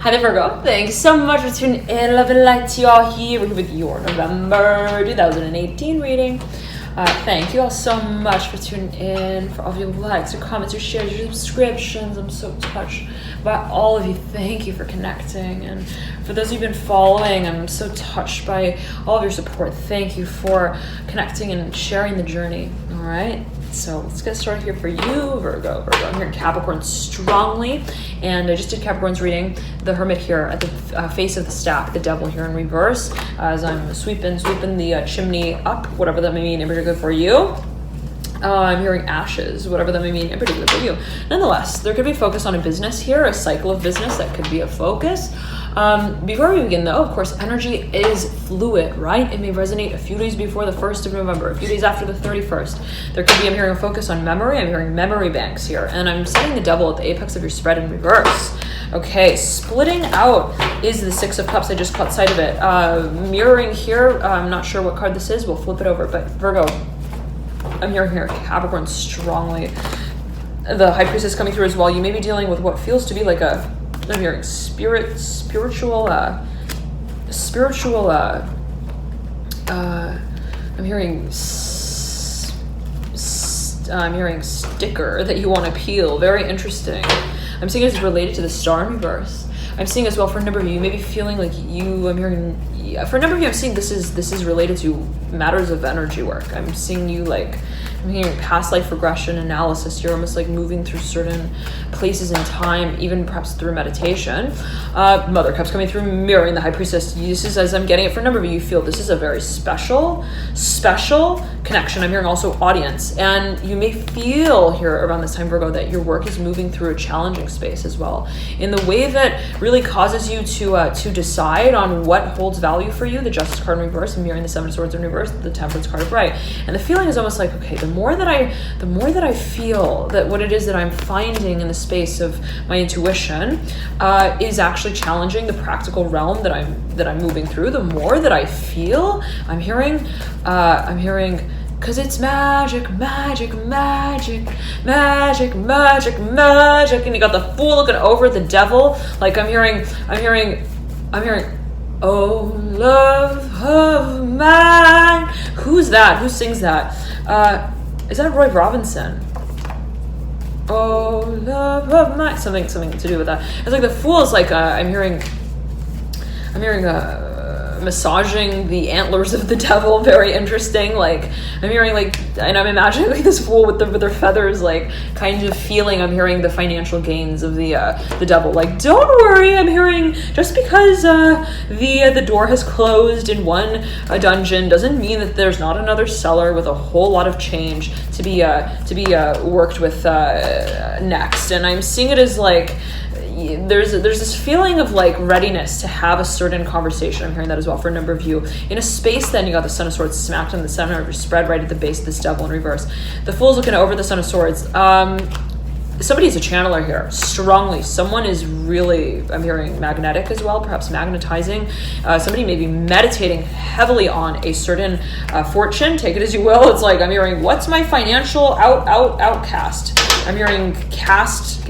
Hi there, Virgo. Thanks so much for tuning in. Love and light to y'all here with your November 2018 reading. Thank you all so much for tuning in, for all of your likes, your comments, your shares, your subscriptions. I'm so touched by all of you. Thank you for connecting. And for those who've been following, I'm so touched by all of your support. Thank you for connecting and sharing the journey. All right. So let's get started here for you, Virgo. I'm here in Capricorn strongly, and I just did Capricorn's reading, the Hermit here at the face of the stack, the Devil here in reverse, as I'm sweeping the chimney up, whatever that may mean in particular for you. I'm hearing ashes, whatever that may mean in particular for you. Nonetheless, there could be focus on a business here, a cycle of business that could be a focus. Before we begin though, of course, energy is fluid, right? It may resonate a few days before the 1st of November, a few days after the 31st. There could be, I'm hearing a focus on memory. I'm hearing memory banks here, and I'm setting the Devil at the apex of your spread in reverse. Okay, splitting out is the Six of Cups. I just caught sight of it. Mirroring here, I'm not sure what card this is. We'll flip it over, but Virgo, I'm hearing here Capricorn strongly. The High Priestess coming through as well. You may be dealing with what feels to be like I'm hearing spiritual, I'm hearing sticker that you want to peel. Very interesting. I'm seeing it's related to the Star in reverse. I'm seeing as well for a number of you may be feeling like for a number of you, I'm seeing this is related to matters of energy work. I'm seeing you I'm hearing past life regression analysis. You're almost like moving through certain places in time, even perhaps through meditation. Mother Cups coming through, mirroring the High Priestess. This is, as I'm getting it for a number of you, you feel this is a very special connection. I'm hearing also audience. And you may feel here around this time, Virgo, that your work is moving through a challenging space as well, in the way that really causes you to decide on what holds value for you. The Justice card in reverse, and mirroring the Seven of Swords in reverse, the Temperance card upright. And the feeling is almost like, okay, the more that I feel that what it is that I'm finding in the space of my intuition is actually challenging the practical realm that I'm moving through, the more that I feel, I'm hearing, because it's magic, and you got the Fool looking over the Devil. Like I'm hearing, oh, love of mine. Who's that? Who sings that? Is that Roy Robinson? Oh, love of mine. Something to do with that. It's like the Fool is like I'm hearing massaging the antlers of the Devil. Very interesting. Like I'm hearing and I'm imagining like this Fool with their feathers, like kind of feeling. I'm hearing the financial gains of the Devil. Like, don't worry. I'm hearing just because the door has closed in one dungeon doesn't mean that there's not another cellar with a whole lot of change to be worked with next. And I'm seeing it as like, there's this feeling of like readiness to have a certain conversation. I'm hearing that as well for a number of you. In a space, then you got the Son of Swords smacked in the center of your spread right at the base of this Devil in reverse. The Fool's looking over the Son of Swords. Somebody's a channeler here, strongly. Someone is really, I'm hearing magnetic as well, perhaps magnetizing. Somebody may be meditating heavily on a certain fortune, take it as you will. It's like, I'm hearing, what's my financial outcast? I'm hearing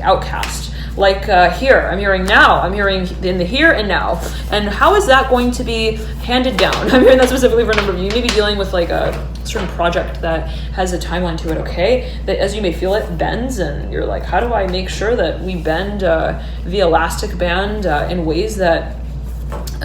outcast. Like here, I'm hearing now. I'm hearing in the here and now. And how is that going to be handed down? I'm hearing that specifically for a number of you. You may be dealing with like a certain project that has a timeline to it, okay? That as you may feel it bends, and you're like, how do I make sure that we bend the elastic band in ways that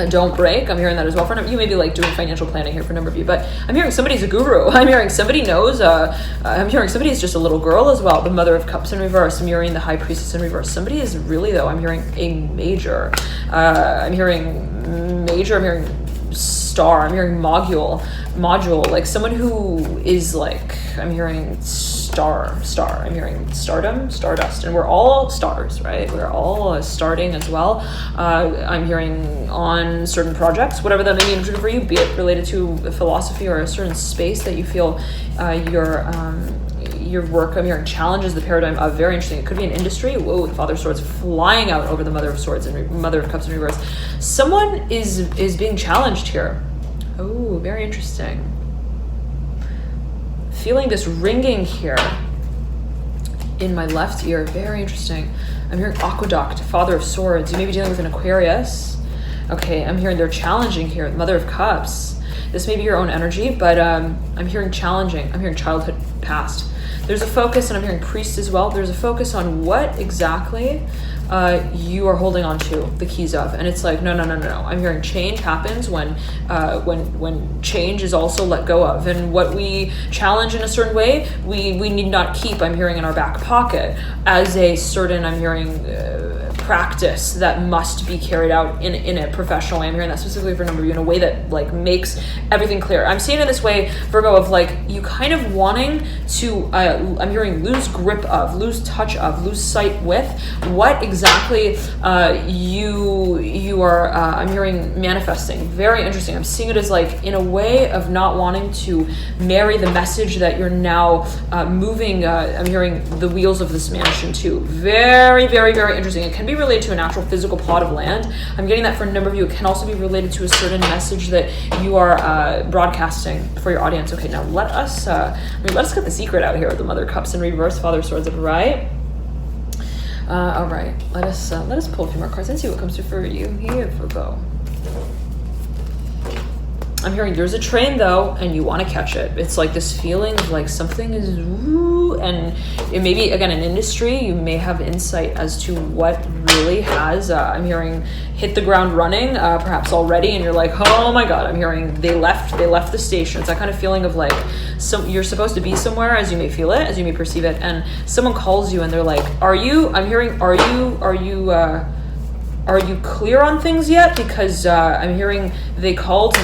don't break? I'm hearing that as well for you. May be like doing financial planning here for a number of you, but I'm hearing somebody's a guru. I'm hearing somebody knows. I'm hearing somebody is just a little girl as well. The Mother of Cups in reverse. I'm hearing the High Priestess in reverse. Somebody is really though. I'm hearing a major. I'm hearing star. I'm hearing module. Like someone who is like. I'm hearing star. I'm hearing stardom, stardust, and we're all stars, right? We're all starting as well. I'm hearing on certain projects, whatever that may mean for you, be it related to a philosophy or a certain space that you feel your work, I'm hearing challenges the paradigm of. Very interesting. It could be an industry. Whoa, the Father of Swords flying out over the Mother of Swords and Mother of Cups in reverse. Someone is being challenged here. Oh, very interesting. Feeling this ringing here in my left ear. Very interesting. I'm hearing aqueduct, Father of Swords. You may be dealing with an Aquarius. Okay, I'm hearing they're challenging here, Mother of Cups. This may be your own energy, but I'm hearing challenging. I'm hearing childhood past. There's a focus, and I'm hearing priest as well. There's a focus on what exactly you are holding on to the keys of, and it's like no. I'm hearing change happens when change is also let go of, and what we challenge in a certain way, we need not keep. I'm hearing in our back pocket as a certain. I'm hearing practice that must be carried out in a professional way. I'm hearing that specifically for a number of you in a way that like makes everything clear. I'm seeing it this way, Virgo, of like you kind of wanting to I'm hearing lose grip of, lose touch of, lose sight with what exactly you are I'm hearing manifesting. Very interesting. I'm seeing it as like in a way of not wanting to marry the message that you're now moving I'm hearing the wheels of this mansion to. Very, very, very interesting. It can be related to a natural physical plot of land. I'm getting that for a number of you. It can also be related to a certain message that you are broadcasting for your audience. Okay, now let us get the secret out here with the Mother of Cups in reverse, Father of Swords upright. All right, let us pull a few more cards and see what comes through for you here, Virgo. I'm hearing there's a train though, and you want to catch it. It's like this feeling of like something is woo, and it may be again an industry. You may have insight as to what really has. I'm hearing hit the ground running, perhaps already, and you're like, oh my god. I'm hearing they left the station. It's that kind of feeling of like you're supposed to be somewhere, as you may feel it, as you may perceive it, and someone calls you and they're like, are you? I'm hearing, are you clear on things yet? Because I'm hearing they called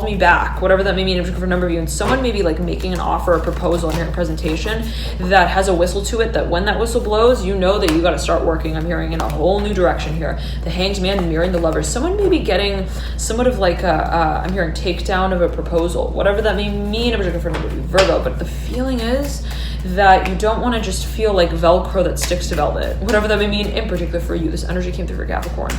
me back, whatever that may mean for a number of you, and someone may be like making an offer or proposal in your presentation that has a whistle to it, that when that whistle blows, you know that you got to start working. I'm hearing in a whole new direction here. The Hanged Man mirroring the Lovers. Someone may be getting somewhat of like I'm hearing takedown of a proposal, whatever that may mean in particular for a number of you, Virgo, but the feeling is that you don't want to just feel like Velcro that sticks to velvet, whatever that may mean in particular for you. This energy came through for Capricorn.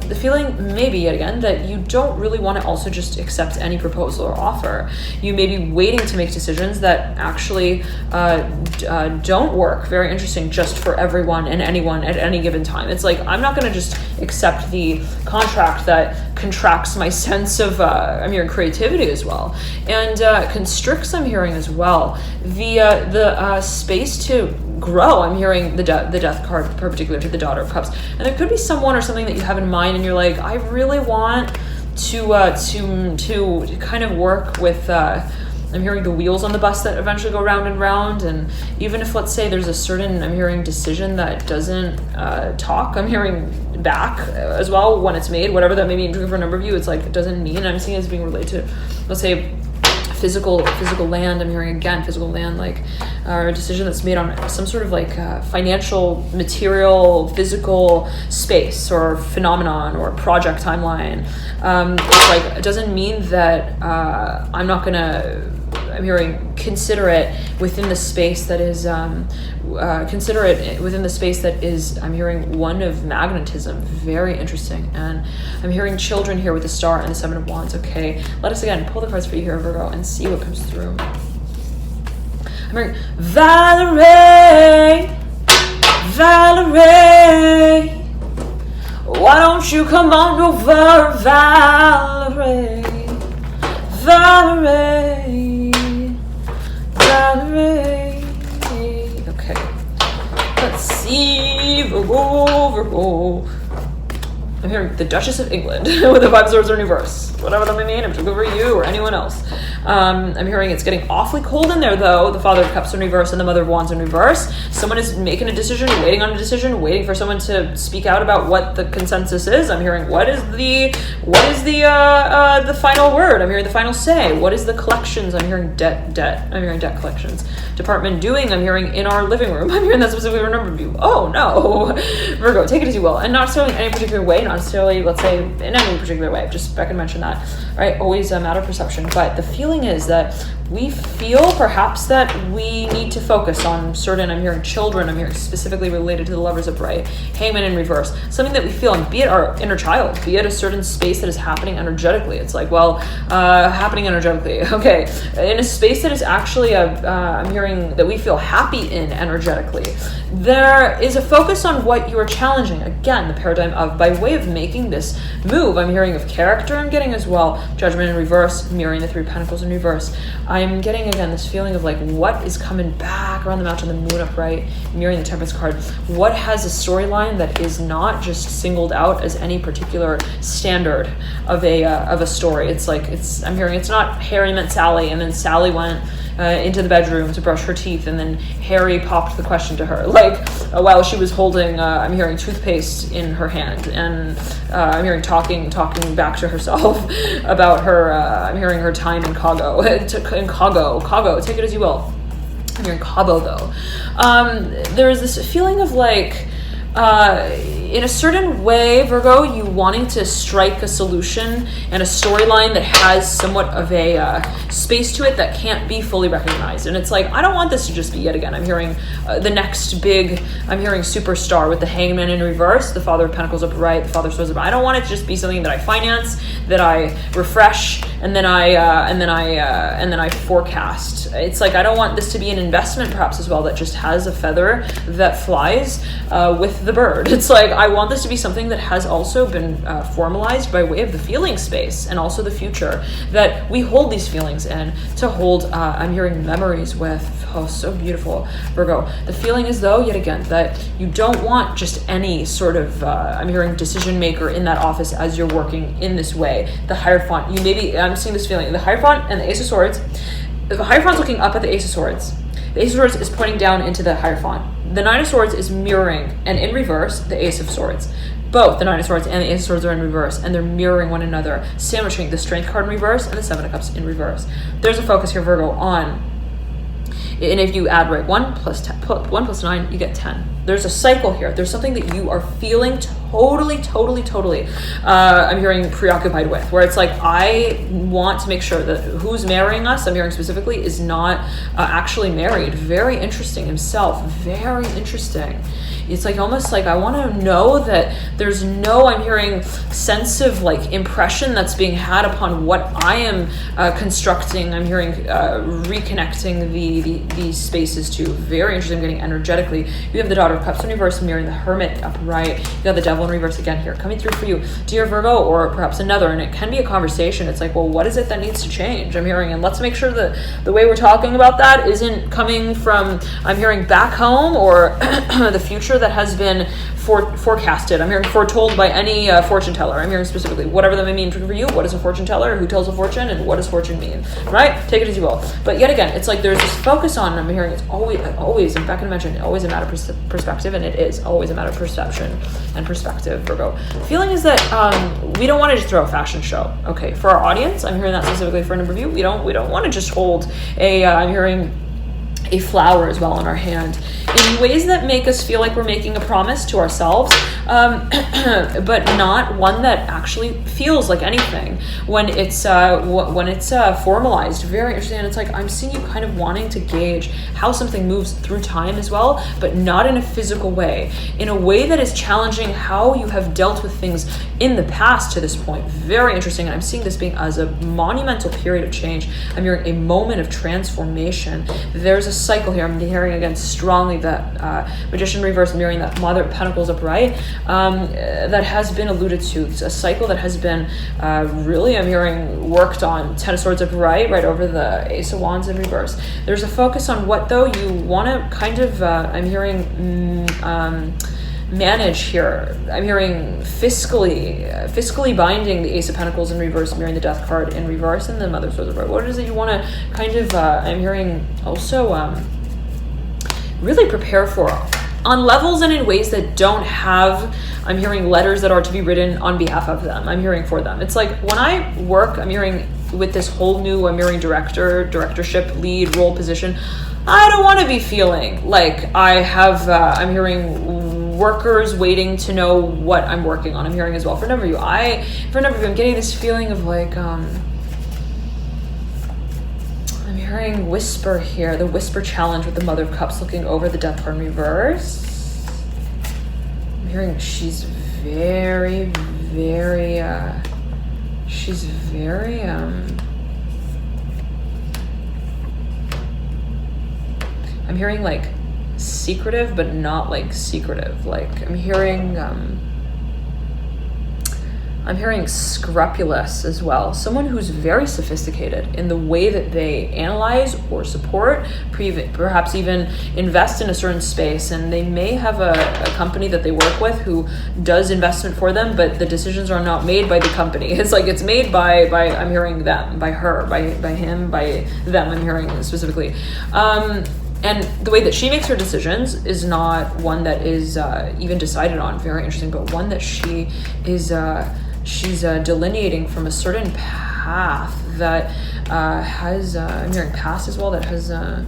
The feeling maybe yet again that you don't really want to also just accept any proposal or offer. You may be waiting to make decisions that actually don't work. Very interesting, just for everyone and anyone at any given time. It's like I'm not going to just accept the contract that contracts my sense of I'm hearing creativity as well, and constricts. I'm hearing as well the space to grow. I'm hearing the death card particular to the Daughter of Cups, and there could be someone or something that you have in mind, and you're like, I really want to kind of work with. I'm hearing the wheels on the bus that eventually go round and round, and even if, let's say, there's a certain, I'm hearing decision that doesn't talk, I'm hearing back as well when it's made, whatever that may mean for a number of you. It's like it doesn't mean. I'm seeing it as being related to, let's say, physical land. I'm hearing again physical land, like a decision that's made on some sort of like financial, material, physical space or phenomenon or project timeline. It's like it doesn't mean that I'm not gonna. I'm hearing consider it within the space that is I'm hearing one of magnetism. Very interesting. And I'm hearing children here with the Star and the Seven of Wands. Okay, let us again pull the cards for you here, Virgo, and see what comes through. I'm hearing Valerie, why don't you come on over, Valerie. Okay, let's see, Virgo. I'm hearing the Duchess of England with the Five Swords in reverse, whatever that may mean, in particular for you or anyone else. I'm hearing it's getting awfully cold in there though. The Father of Cups in reverse and the Mother of Wands in reverse. Someone is making a decision, waiting on a decision, waiting for someone to speak out about what the consensus is. I'm hearing what is the final word. I'm hearing the final say. What is the collections? I'm hearing debt. I'm hearing debt collections. Department doing. I'm hearing in our living room. I'm hearing that specifically for a number of you. Oh no, Virgo, take it as you will, and not necessarily in any particular way. Not necessarily, let's say, in any particular way. Just back and mention that. All right, always a matter of perception. But the feeling is that we feel perhaps that we need to focus on certain, I'm hearing children, I'm hearing specifically related to the Lovers upright, Hangman in reverse, something that we feel, and be it our inner child, be it a certain space that is happening energetically. It's like, well, happening energetically, okay, in a space that is actually I'm hearing that we feel happy in energetically. There is a focus on what you are challenging. Again, the paradigm of, by way of making this move, I'm hearing of character, I'm getting as well Judgment in reverse, mirroring the Three of Pentacles in reverse. I'm getting, again, this feeling of like, what is coming back around the mountain, the Moon upright, mirroring the Temperance card. What has a storyline that is not just singled out as any particular standard of a story. It's like, I'm hearing it's not Harry met Sally, and then Sally went into the bedroom to brush her teeth, and then Harry popped the question to her, like, while she was holding, I'm hearing toothpaste in her hand, and I'm hearing talking back to herself about her, I'm hearing her time in Cabo, take it as you will. I'm hearing Cabo though. There is this feeling of like, in a certain way, Virgo, you wanting to strike a solution and a storyline that has somewhat of a space to it that can't be fully recognized. And it's like, I don't want this to just be, yet again, I'm hearing the next big, I'm hearing superstar with the Hangman in reverse, the Father of Pentacles upright, the Father of Swords upright. I don't want it to just be something that I finance, that I refresh, and then I forecast. It's like, I don't want this to be an investment perhaps as well that just has a feather that flies with the bird. It's like, I want this to be something that has also been formalized by way of the feeling space and also the future, that we hold these feelings in, to hold, I'm hearing memories with. Oh, so beautiful, Virgo. The feeling is though, yet again, that you don't want just any sort of, I'm hearing decision maker in that office as you're working in this way. The Hierophant, you maybe, I'm seeing this feeling, the Hierophant and the Ace of Swords. The Hierophant's looking up at the Ace of Swords. The Ace of Swords is pointing down into the Hierophant. The Nine of Swords is mirroring, and in reverse, the Ace of Swords. Both the Nine of Swords and the Ace of Swords are in reverse, and they're mirroring one another, sandwiching the Strength card in reverse and the Seven of Cups in reverse. There's a focus here, Virgo, on, and if you add, right, 1 plus 9, you get 10. There's a cycle here. There's something that you are feeling totally, I'm hearing preoccupied with, where it's like, I want to make sure that who's marrying us, I'm hearing specifically, is not actually married. Very interesting himself. Very interesting. It's like almost like I want to know that there's no, I'm hearing, sense of like impression that's being had upon what I am constructing. I'm hearing reconnecting these spaces to. Very interesting. I'm getting energetically. You have the Daughter of Cups in reverse, mirroring the Hermit upright. You got the Devil in reverse again here, coming through for you, dear Virgo, or perhaps another. And it can be a conversation. It's like, well, what is it that needs to change? I'm hearing, and let's make sure that the way we're talking about that isn't coming from, I'm hearing, back home or the future that has been forecasted. I'm hearing foretold by any fortune teller. I'm hearing specifically, whatever that may mean for you. What is a fortune teller? Who tells a fortune? And what does fortune mean? Right? Take it as you will. But yet again, it's like there's this focus on, I'm hearing, it's always, and Becca mentioned, always a matter of perspective, and it is always a matter of perception and perspective, Virgo. The feeling is that we don't want to just throw a fashion show. Okay, for our audience, I'm hearing that specifically for a number of you, we don't want to just hold I'm hearing a flower as well in our hand in ways that make us feel like we're making a promise to ourselves, but not one that actually feels like anything when it's formalized. Very interesting. And it's like, I'm seeing you kind of wanting to gauge how something moves through time as well, but not in a physical way, in a way that is challenging how you have dealt with things in the past to this point. Very interesting. And I'm seeing this being as a monumental period of change. I'm hearing a moment of transformation. There's a cycle here. I'm hearing again strongly that Magician reverse, mirroring that Mother of Pentacles upright, that has been alluded to. It's a cycle that has been really, I'm hearing, worked on. Ten of Swords upright, right over the Ace of Wands in reverse. There's a focus on what though you want to kind of, I'm hearing, manage here. I'm hearing fiscally binding the Ace of Pentacles in reverse, mirroring the Death card in reverse, and the Mother of Swords upright. What is it you want to kind of, I'm hearing also really prepare for on levels and in ways that don't have, I'm hearing, letters that are to be written on behalf of them. I'm hearing for them. It's like when I work, I'm hearing with this whole new, I'm hearing directorship, lead, role, position, I don't want to be feeling like I have, I'm hearing workers waiting to know what I'm working on. I'm hearing as well for a number of you. I'm getting this feeling of like, I'm hearing whisper here, the whisper challenge with the Mother of Cups looking over the Death card in reverse. I'm hearing she's very, very, she's very, I'm hearing like secretive, but not like secretive. Like I'm hearing scrupulous as well. Someone who's very sophisticated in the way that they analyze or support, perhaps even invest in a certain space. And they may have a company that they work with who does investment for them, but the decisions are not made by the company. It's like it's made by I'm hearing them, by her, by him, by them, I'm hearing specifically. And the way that she makes her decisions is not one that is even decided on, very interesting, but one that she is, she's delineating from a certain path that has, I'm hearing past as well, that has, I'm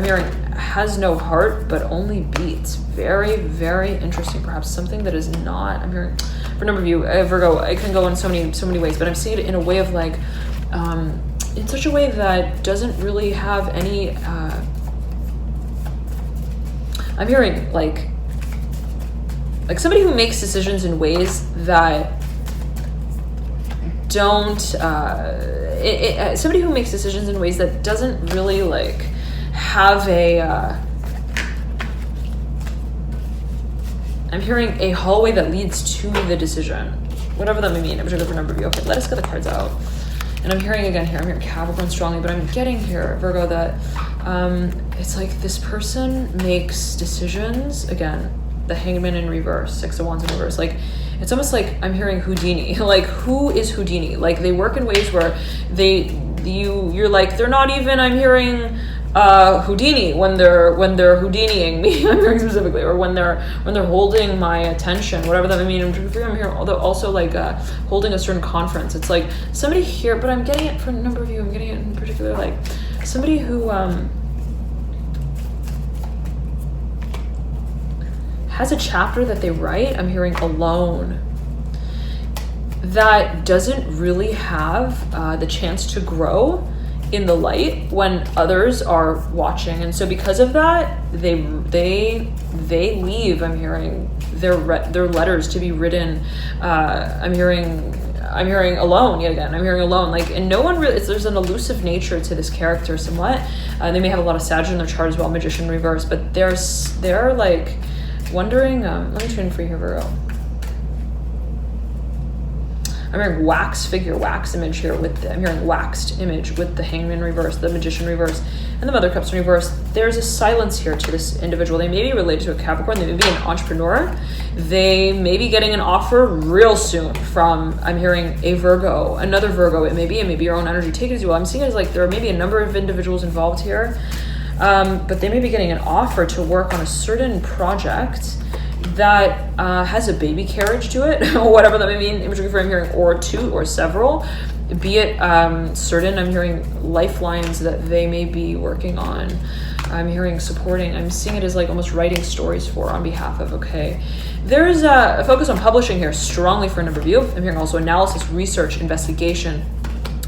hearing has no heart, but only beats. Very, very interesting. Perhaps something that is not, I'm hearing, for a number of you, Virgo, it can go in so many ways, but I'm seeing it in a way of like, in such a way that doesn't really have any, I'm hearing like somebody who makes decisions in ways that don't, somebody who makes decisions in ways that doesn't really like have a, I'm hearing a hallway that leads to the decision, whatever that may mean. I'm sure there's a number of you. Okay, let us get the cards out. And I'm hearing again here, I'm hearing Capricorn strongly, but I'm getting here, Virgo, that it's like this person makes decisions, again, the Hangman in reverse, Six of Wands in reverse, like, it's almost like I'm hearing Houdini. Like, who is Houdini? Like, they work in ways where you're like, they're not even, I'm hearing Houdini when they're Houdiniing me, I'm hearing specifically, or when they're holding my attention, whatever that may mean. I'm hearing also like holding a certain conference. It's like somebody here, but I'm getting it for a number of you. I'm getting it in particular, like somebody who has a chapter that they write, I'm hearing alone, that doesn't really have the chance to grow in the light when others are watching. And so because of that, they leave, I'm hearing, their letters to be written, I'm hearing alone yet again. I'm hearing alone, like, and no one really, there's an elusive nature to this character somewhat. They may have a lot of Sagittarius in their chart as well, Magician in reverse, but they're like wondering, let me tune for you here, Virgo. I'm hearing wax image here I'm hearing waxed image with the Hangman reverse, the Magician reverse, and the Mother of Cups in reverse. There's a silence here to this individual. They may be related to a Capricorn. They may be an entrepreneur. They may be getting an offer real soon from, I'm hearing, a Virgo, another Virgo. It may be your own energy. Take it as you will. I'm seeing it as like there are maybe a number of individuals involved here, but they may be getting an offer to work on a certain project that has a baby carriage to it, whatever that may mean, imagery for I'm hearing, or two or several, be it certain, I'm hearing lifelines that they may be working on, I'm hearing supporting, I'm seeing it as like almost writing stories for on behalf of, okay. There's a focus on publishing here strongly for a number of you. I'm hearing also analysis, research, investigation.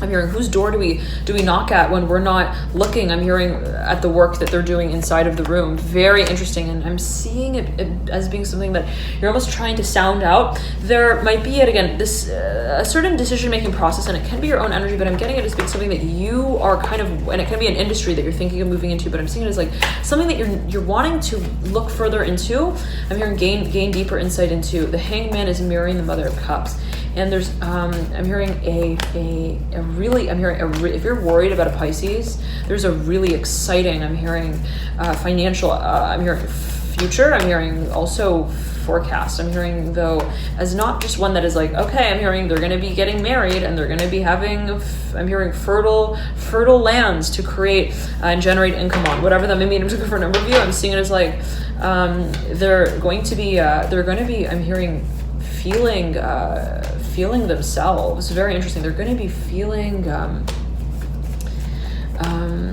I'm hearing whose door do we knock at when we're not looking. I'm hearing at the work that they're doing inside of the room. Very interesting, and I'm seeing it as being something that you're almost trying to sound out. There might be, again, this a certain decision-making process, and it can be your own energy, but I'm getting it as being something that you are kind of, and it can be an industry that you're thinking of moving into, but I'm seeing it as like something that you're wanting to look further into. I'm hearing gain deeper insight into. The Hangman is mirroring the Mother of Cups. And there's, I'm hearing if you're worried about a Pisces, there's a really exciting, I'm hearing financial, I'm hearing future, I'm hearing also forecast. I'm hearing though, as not just one that is like, okay, I'm hearing they're going to be getting married and they're going to be having, I'm hearing fertile lands to create and generate income on, whatever that may mean. I'm looking for a number of you. I'm seeing it as like, they're going to be, I'm hearing feeling themselves. Very interesting. They're going to be feeling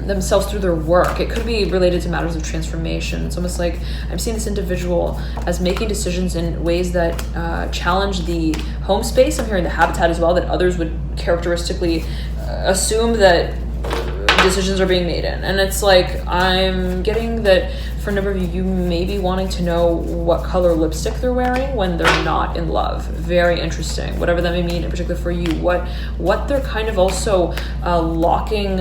themselves through their work. It could be related to matters of transformation. It's almost like I'm seeing this individual as making decisions in ways that challenge the home space. I'm hearing the habitat as well, that others would characteristically assume that decisions are being made in. And it's like, I'm getting that for a number of you, you may be wanting to know what color lipstick they're wearing when they're not in love. Very interesting. Whatever that may mean in particular for you, what they're kind of also locking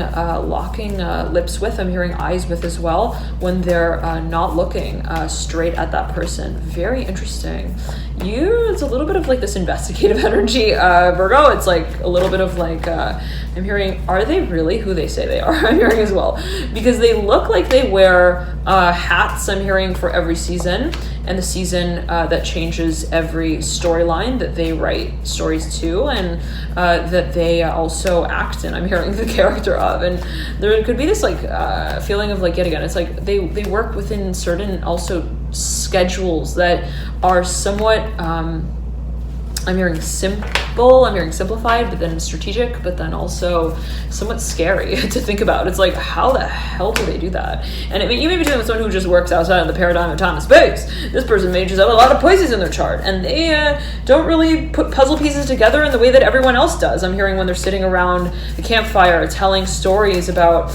lips with. I'm hearing eyes with as well when they're not looking straight at that person. Very interesting. It's a little bit of like this investigative energy, Virgo. It's like a little bit of like, I'm hearing, are they really who they say they are? I'm hearing as well, because they look like they wear hats, I'm hearing, for every season, and the season that changes every storyline that they write stories to, and that they also act in, I'm hearing, the character of. And there could be this like feeling of like, yet again, it's like they work within certain also schedules that are somewhat I'm hearing simple, I'm hearing simplified, but then strategic, but then also somewhat scary to think about. It's like, how the hell do they do that? And you may be dealing with someone who just works outside of the paradigm of time and space. This person may just have a lot of Pisces in their chart, and they don't really put puzzle pieces together in the way that everyone else does. I'm hearing when they're sitting around the campfire telling stories about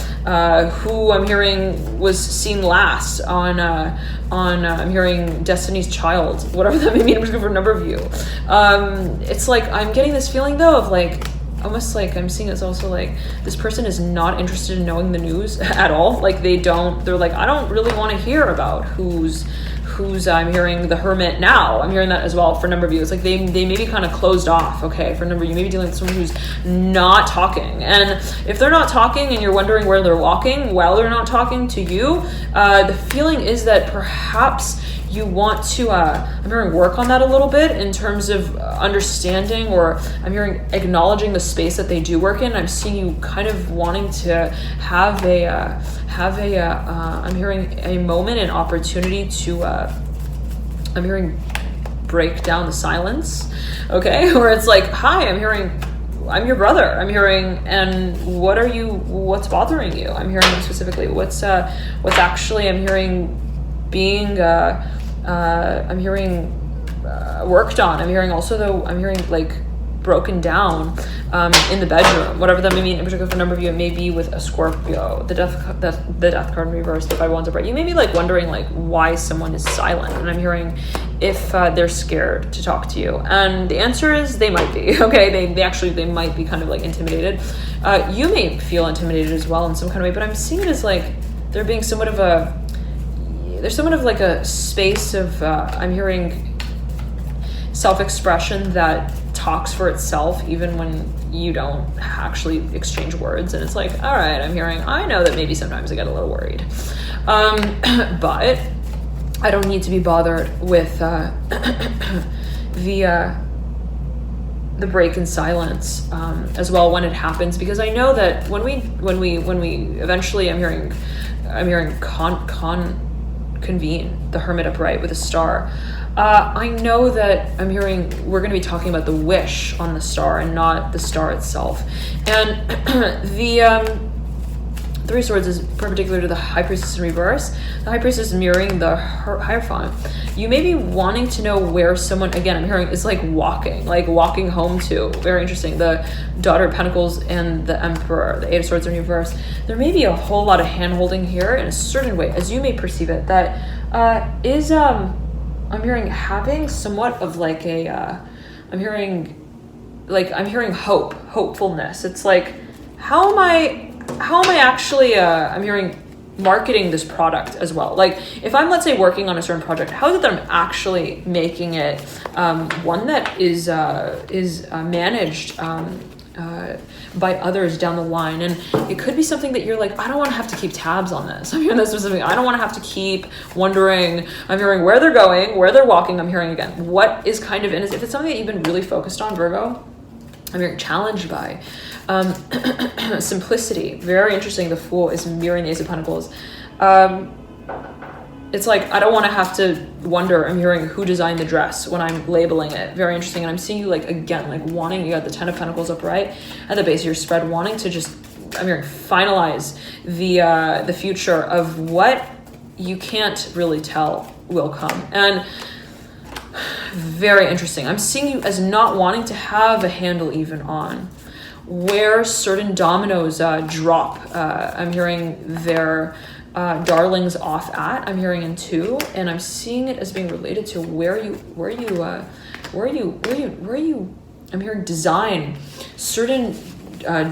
who I'm hearing was seen last on I'm hearing Destiny's Child, whatever that may mean for a number of you. It's like, I'm getting this feeling though of like, almost like I'm seeing it's also like this person is not interested in knowing the news at all. Like they're like, I don't really want to hear about who's I'm hearing the hermit now. I'm hearing that as well for a number of you. It's like they may be kind of closed off, okay, for a number of you. Maybe dealing with someone who's not talking. And if they're not talking and you're wondering where they're walking while they're not talking to you, the feeling is that perhaps you want to, I'm hearing, work on that a little bit in terms of understanding, or I'm hearing acknowledging the space that they do work in. I'm seeing you kind of wanting to have I'm hearing a moment and opportunity to, I'm hearing break down the silence, okay? Where it's like, hi, I'm hearing, I'm your brother. I'm hearing, and what's bothering you? I'm hearing specifically, what's actually, I'm hearing being, I'm hearing worked on. I'm hearing also though, I'm hearing like broken down in the bedroom, whatever that may mean. In particular for a number of you, it may be with a Scorpio, the death card in reverse, the 5 wands upright. You may be like wondering like why someone is silent, and I'm hearing if they're scared to talk to you, and the answer is they might be. Okay, they might be kind of like intimidated. You may feel intimidated as well in some kind of way, but I'm seeing it as like there being somewhat of like a space of I'm hearing self-expression that talks for itself even when you don't actually exchange words. And it's like, all right, I'm hearing, I know that maybe sometimes I get a little worried, but I don't need to be bothered with the break in silence as well when it happens, because I know that when we eventually, I'm hearing convene the hermit upright with a star. I know that I'm hearing we're going to be talking about the wish on the star and not the star itself. And the Three of Swords is perpendicular to the High Priestess in reverse. The High Priestess mirroring the Hierophant. You may be wanting to know where someone, again, I'm hearing, is like walking home to. Very interesting. The Daughter of Pentacles and the Emperor, the Eight of Swords in reverse. There may be a whole lot of hand-holding here in a certain way, as you may perceive it, that is, I'm hearing having somewhat of like a, I'm hearing hopefulness. It's like, how am I actually, I'm hearing marketing this product as well. Like if I'm, let's say, working on a certain project, how is it that I'm actually making it one that is managed by others down the line? And it could be something that you're like, I don't want to have to keep tabs on this. I'm hearing this specifically. I don't want to have to keep wondering. I'm hearing where they're going, where they're walking. I'm hearing again, what is kind of, and if it's something that you've been really focused on, Virgo, I'm hearing challenged by. Simplicity, very interesting. The Fool is mirroring the Ace of Pentacles. It's like, I don't want to have to wonder, I'm hearing who designed the dress when I'm labeling it. Very interesting. And I'm seeing you like, again, like wanting, you got the 10 of Pentacles upright at the base of your spread, wanting to just, I'm hearing, finalize the future of what you can't really tell will come. And very interesting. I'm seeing you as not wanting to have a handle even on where certain dominoes drop. I'm hearing their darlings off at. I'm hearing in 2, and I'm seeing it as being related to where you. I'm hearing design, certain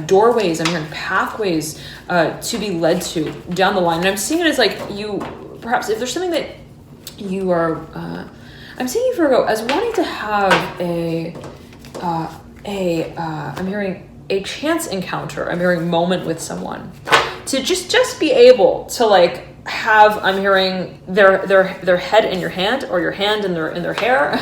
doorways. I'm hearing pathways to be led to down the line, and I'm seeing it as like you. Perhaps if there's something that you are, I'm seeing you, Virgo, as wanting to have I'm hearing a chance encounter. I'm hearing moment with someone to just be able to like have, I'm hearing their head in your hand, or your hand in their hair,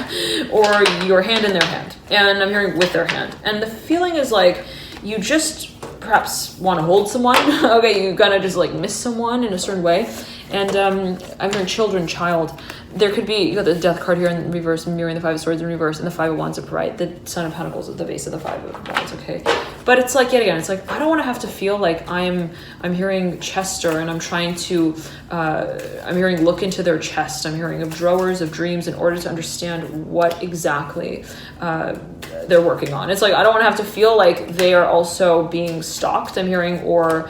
or your hand in their hand, and I'm hearing with their hand, and the feeling is like you just perhaps want to hold someone. Okay, you're gonna just like miss someone in a certain way. And I'm hearing child. There could be, you got the Death card here in reverse, mirroring the 5 of Swords in reverse, and the 5 of Wands upright. The Son of Pentacles at the base of the 5 of Wands, okay? But it's like, yet again, it's like, I don't want to have to feel like I'm hearing Chester, and I'm trying to, I'm hearing look into their chest. I'm hearing of drawers of dreams in order to understand what exactly they're working on. It's like, I don't want to have to feel like they are also being stalked, I'm hearing, or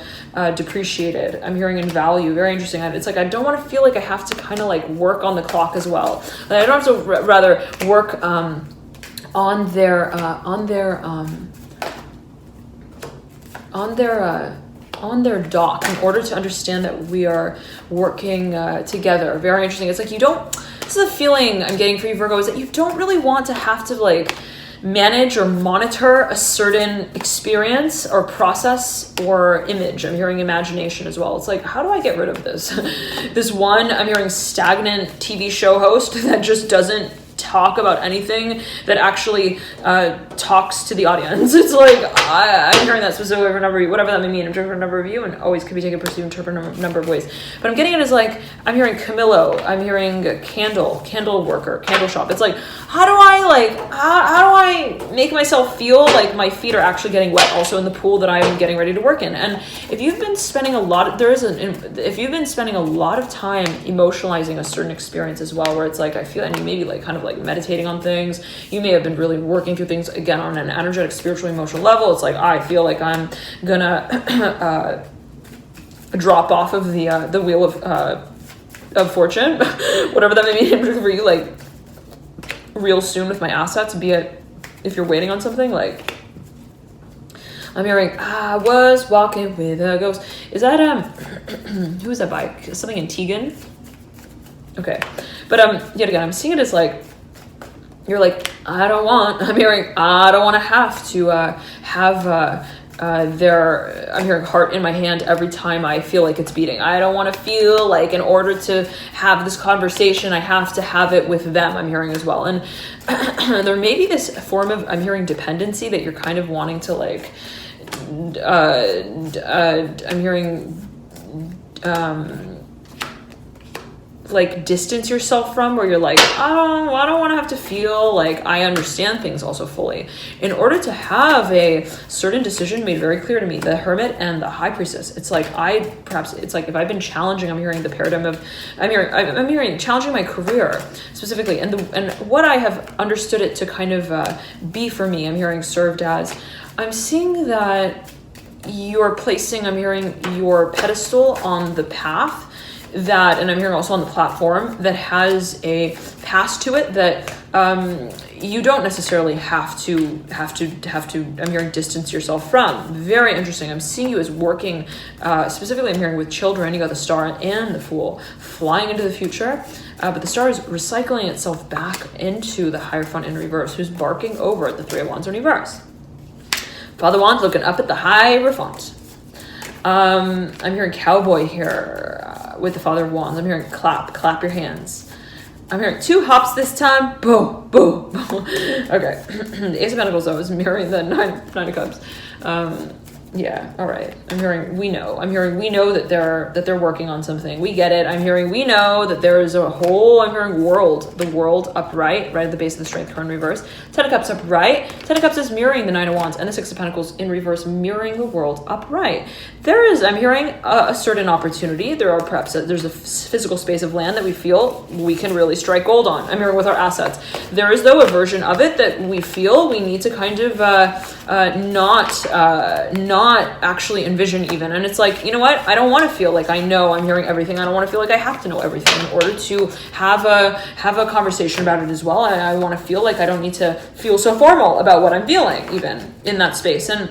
depreciated. I'm hearing in value. Very interesting. It's like, I don't want to feel like I have to kind of like work on the clock as well. Like, I don't have to rather work on their dock in order to understand that we are working together. Very interesting. It's like you don't, this is a feeling I'm getting for you, Virgo, is that you don't really want to have to like manage or monitor a certain experience or process or image. I'm hearing imagination as well. It's like, how do I get rid of this? This one, I'm hearing stagnant TV show host that just doesn't talk about anything that actually talks to the audience. It's like, I'm hearing that specific for a number of, whatever that may mean. I'm talking for a number of you, and always can be taken, perceived, interpreted in a number of ways. But I'm getting it as like, I'm hearing Camillo, I'm hearing candle worker, candle shop. It's like, how do I make myself feel like my feet are actually getting wet also in the pool that I'm getting ready to work in? And if you've been spending a lot of, if you've been spending a lot of time emotionalizing a certain experience as well, where it's like, I feel, and you maybe like kind of like meditating on things, you may have been really working through things again on an energetic, spiritual, emotional level. It's like, I feel like I'm gonna drop off of the wheel of fortune, whatever that may mean for you, like real soon with my assets, be it if you're waiting on something. Like, I'm hearing, I was walking with a ghost. Is that who is that by? Something in Tegan? Okay. But yet again, I'm seeing it as like, you're like, I'm hearing, I don't want to have to have I'm hearing heart in my hand every time I feel like it's beating. I don't want to feel like in order to have this conversation, I have to have it with them, I'm hearing as well. And there may be this form of, I'm hearing dependency that you're kind of wanting to like, I'm hearing, like distance yourself from, where you're like, I don't want to have to feel like I understand things also fully in order to have a certain decision made very clear to me. The Hermit and the High Priestess. It's like, it's like if I've been challenging, I'm hearing the paradigm of, I'm hearing challenging my career specifically, and what I have understood it to kind of be for me. I'm hearing served as, I'm seeing that you're placing, I'm hearing your pedestal on the path that, and I'm hearing also on the platform that has a pass to it that you don't necessarily have to, I'm hearing distance yourself from. Very interesting. I'm seeing you as working, specifically I'm hearing with children. You got the Star and the Fool flying into the future, but the Star is recycling itself back into the Hierophant in reverse, who's barking over at the Three of Wands in reverse. Father Wands looking up at the Hierophant. I'm hearing Cowboy here with the Father of Wands. I'm hearing clap your hands. I'm hearing 2 hops this time. Boom, boom, boom. Okay. The Ace of Pentacles, though, is mirroring the nine of Cups. Yeah, all right. I'm hearing we know. I'm hearing we know that they're working on something. We get it. I'm hearing we know that there is a whole, I'm hearing world, the world upright, right at the base of the Strength card in reverse. Ten of Cups upright. Ten of Cups is mirroring the Nine of Wands, and the Six of Pentacles in reverse mirroring the world upright. There is, I'm hearing a certain opportunity. There are perhaps there's a physical space of land that we feel we can really strike gold on. I'm hearing with our assets. There is though a version of it that we feel we need to kind of not actually envision even. And it's like, you know what? I don't want to feel like I know I'm hearing everything. I don't want to feel like I have to know everything in order to have a conversation about it as well. I want to feel like I don't need to feel so formal about what I'm feeling even in that space. And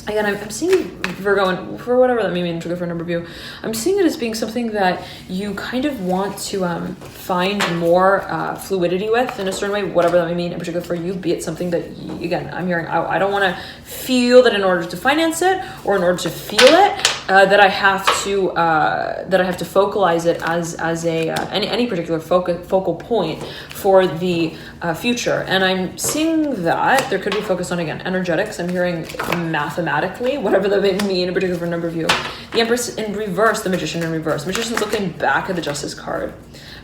again, I'm seeing Virgo, and for whatever that may mean, trigger for a number of you, I'm seeing it as being something that you kind of want to find more fluidity with in a certain way, whatever that may mean, in particular for you, be it something that, again, I'm hearing, I don't want to feel that in order to finance it or in order to feel it, that I have to focalize it as a any particular focal point for the future. And I'm seeing that there could be focus on, again, energetics. I'm hearing mathematically, whatever that may mean, in particular for a number of you. The Empress in reverse, the Magician in reverse. Magician's looking back at the Justice card.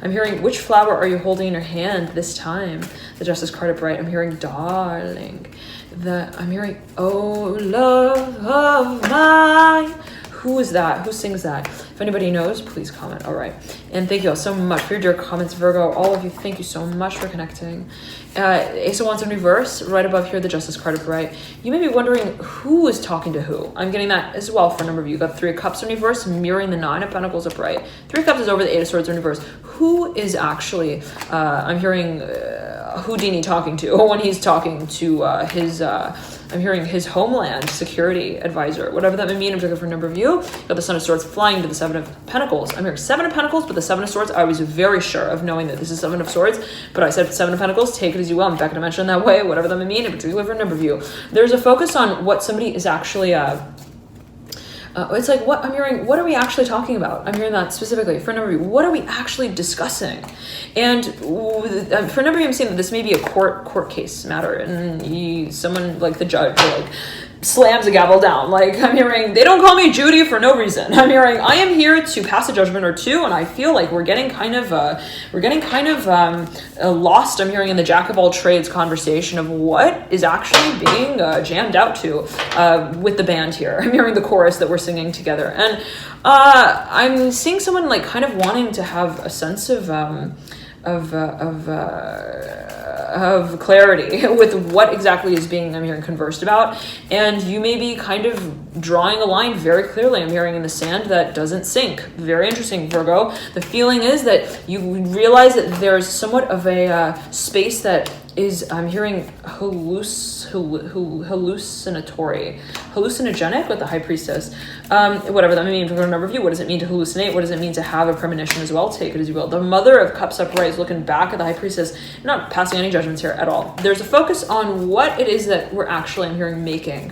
I'm hearing, which flower are you holding in your hand this time? The Justice card upright. I'm hearing, darling. I'm hearing, oh, love of mine. Who is that? Who sings that? If anybody knows, please comment. All right. And thank you all so much for your dear comments, Virgo. All of you, thank you so much for connecting. Ace of Wands in reverse, right above here, the Justice card upright. You may be wondering who is talking to who. I'm getting that as well for a number of you. You got Three of Cups in reverse, mirroring the Nine of Pentacles upright. Three of Cups is over the Eight of Swords in reverse. Who is actually, I'm hearing Houdini talking to when he's talking to I'm hearing his homeland security advisor, whatever that may mean, in particular for a number of you. Got the Son of Swords flying to the Seven of Pentacles. I'm hearing Seven of Pentacles, but the Seven of Swords, I was very sure of knowing that this is Seven of Swords, but I said Seven of Pentacles, take it as you will. I'm back to mention that way, whatever that may mean, in particular for a number of you. There's a focus on what somebody is actually, it's like, what I'm hearing, what are we actually talking about? I'm hearing that specifically for a number of you. What are we actually discussing? And for a number of you, I'm saying that this may be a court case matter, and someone like the judge like slams a gavel down. Like, I'm hearing, they don't call me Judy for no reason. I'm hearing, I am here to pass a judgment or two, and I feel like we're getting kind of lost. I'm hearing in the Jack of all trades conversation of what is actually being jammed out to with the band here. I'm hearing the chorus that we're singing together, and I'm seeing someone like kind of wanting to have a sense of clarity with what exactly is being, I'm hearing, conversed about. And you may be kind of drawing a line very clearly, I'm hearing, in the sand that doesn't sink. Very interesting, Virgo. The feeling is that you realize that there's somewhat of a space that is, I'm hearing, hallucinogenic with the High Priestess. Whatever that may mean for a number of you. What does it mean to hallucinate? What does it mean to have a premonition as well? Take it as you will. The Mother of Cups upright is looking back at the High Priestess, not passing any judgments here at all. There's a focus on what it is that we're actually, I'm hearing, making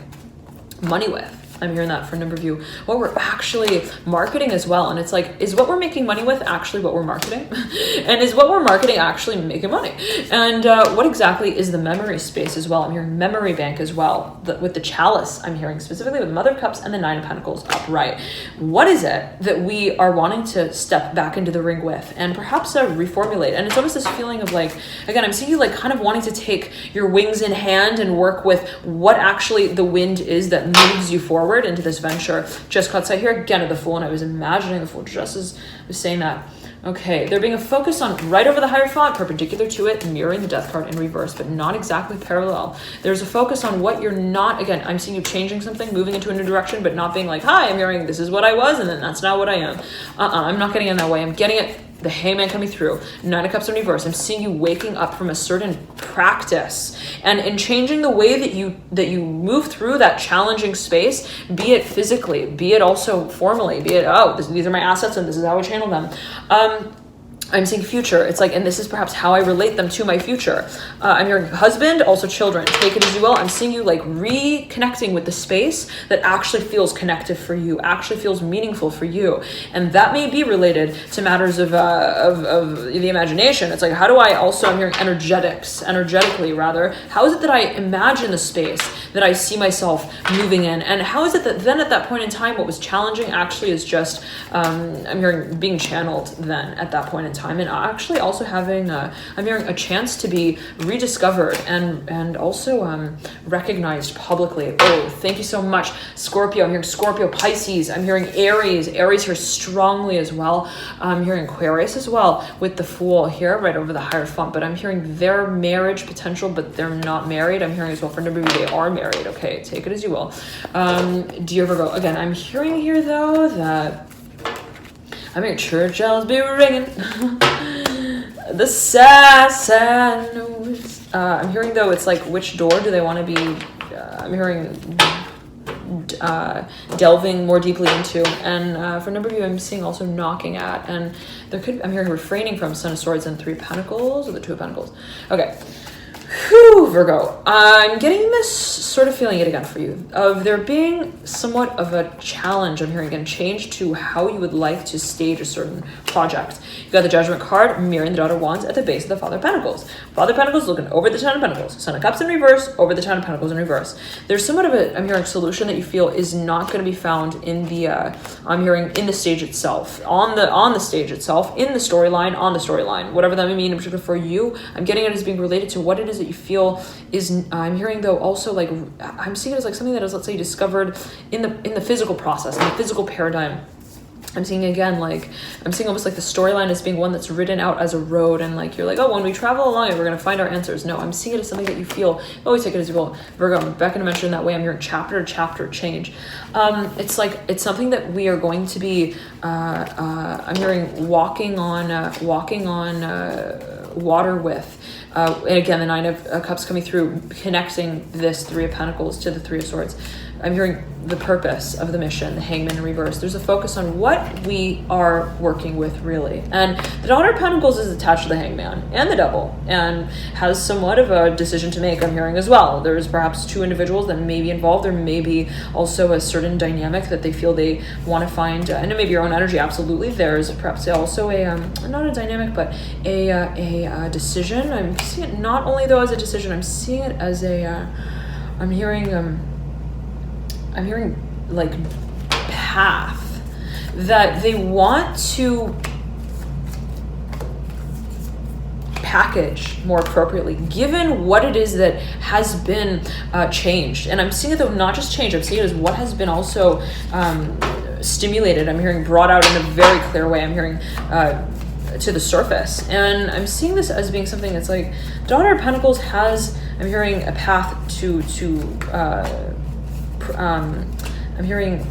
money with. I'm hearing that for a number of you. What we're actually marketing as well. And it's like, is what we're making money with actually what we're marketing? And is what we're marketing actually making money? And what exactly is the memory space as well? I'm hearing memory bank as well. With the Chalice, I'm hearing specifically with the Mother of Cups and the Nine of Pentacles upright. What is it that we are wanting to step back into the ring with and perhaps reformulate? And it's almost this feeling of like, again, I'm seeing you like kind of wanting to take your wings in hand and work with what actually the wind is that moves you forward into this venture. Just caught sight here again of the Fool, and I was imagining the Fool just as I was saying that. Okay, there being a focus on right over the Hierophant, perpendicular to it, mirroring the Death card in reverse, but not exactly parallel. There's a focus on what you're not, again, I'm seeing you changing something, moving into a new direction, but not being like, hi, I'm hearing this is what I was, and then that's not what I am. I'm not getting it in that way. I'm getting it, the Hangman coming through, Nine of Cups in reverse. I'm seeing you waking up from a certain practice, and in changing the way that you move through that challenging space, be it physically, be it also formally, be it, these are my assets and this is how I channel them. I'm seeing future. It's like, and this is perhaps how I relate them to my future. I'm hearing husband, also children. Take it as you will. I'm seeing you like reconnecting with the space that actually feels connective for you, actually feels meaningful for you. And that may be related to matters of the imagination. It's like, how do I also, I'm hearing energetically rather, how is it that I imagine the space that I see myself moving in? And how is it that then at that point in time, what was challenging actually is just, I'm hearing being channeled then at that point in time. And actually also having, I'm hearing a chance to be rediscovered and also recognized publicly. Oh, thank you so much, Scorpio. I'm hearing Scorpio, Pisces. I'm hearing Aries here strongly as well. I'm hearing Aquarius as well with the Fool here right over the Hierophant. But I'm hearing their marriage potential, but they're not married. I'm hearing as well for number they are married. Okay, take it as you will. Dear Virgo, again, I'm hearing here though that I'm hearing church bells be ringing. The sad news. I'm hearing though, it's like, which door do they want to be, I'm hearing delving more deeply into. And for a number of you, I'm seeing also knocking at, and I'm hearing refraining from Son of Swords and Three of Pentacles, or the Two of Pentacles. Okay. Whew, Virgo, I'm getting this sort of feeling yet again for you, of there being somewhat of a challenge, I'm hearing again, change to how you would like to stage a certain project. You got the Judgment card mirroring the Daughter of Wands at the base of the Father of Pentacles. Father of Pentacles looking over the Ten of Pentacles. Son of Cups in reverse, over the Ten of Pentacles in reverse. There's somewhat of a, I'm hearing, solution that you feel is not going to be found in the, I'm hearing, in the stage itself, on the stage itself, in the storyline, on the storyline, whatever that may mean in particular for you. I'm getting it as being related to what it is that you feel is, I'm hearing though also like, I'm seeing it as like something that is, let's say, discovered in the physical process, in the physical paradigm. I'm seeing again, like, I'm seeing almost like the storyline as being one that's written out as a road, and like, you're like, oh, when we travel along it, we're going to find our answers. No, I'm seeing it as something that you feel, always take it as you will. Virgo, I'm back in a mention that way. I'm hearing chapter to chapter change. It's like, it's something that we are going to be, I'm hearing walking on water with. And again, the Nine of Cups coming through, connecting this Three of Pentacles to the Three of Swords. I'm hearing the purpose of the mission, the Hangman in reverse. There's a focus on what we are working with, really. And the Daughter of Pentacles is attached to the Hangman and the Devil, and has somewhat of a decision to make, I'm hearing as well. There's perhaps two individuals that may be involved. There may be also a certain dynamic that they feel they want to find, and it may be your own energy, absolutely. There's perhaps also a, not a dynamic, but a decision. I'm seeing it not only though as a decision, I'm seeing it as a, I'm hearing like path that they want to package more appropriately given what it is that has been changed. And I'm seeing it though not just change, I'm seeing it as what has been also stimulated, I'm hearing brought out in a very clear way, I'm hearing to the surface. And I'm seeing this as being something that's like, Daughter of Pentacles has, I'm hearing a path to I'm hearing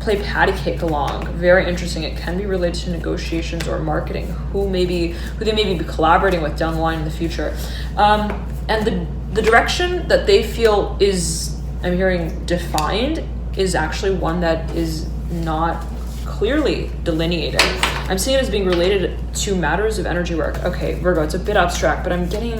play patty cake along. Very interesting. It can be related to negotiations or marketing, who they may be collaborating with down the line in the future. And the direction that they feel is, I'm hearing, defined is actually one that is not clearly delineated. I'm seeing it as being related to matters of energy work. Okay, Virgo, it's a bit abstract, but I'm getting,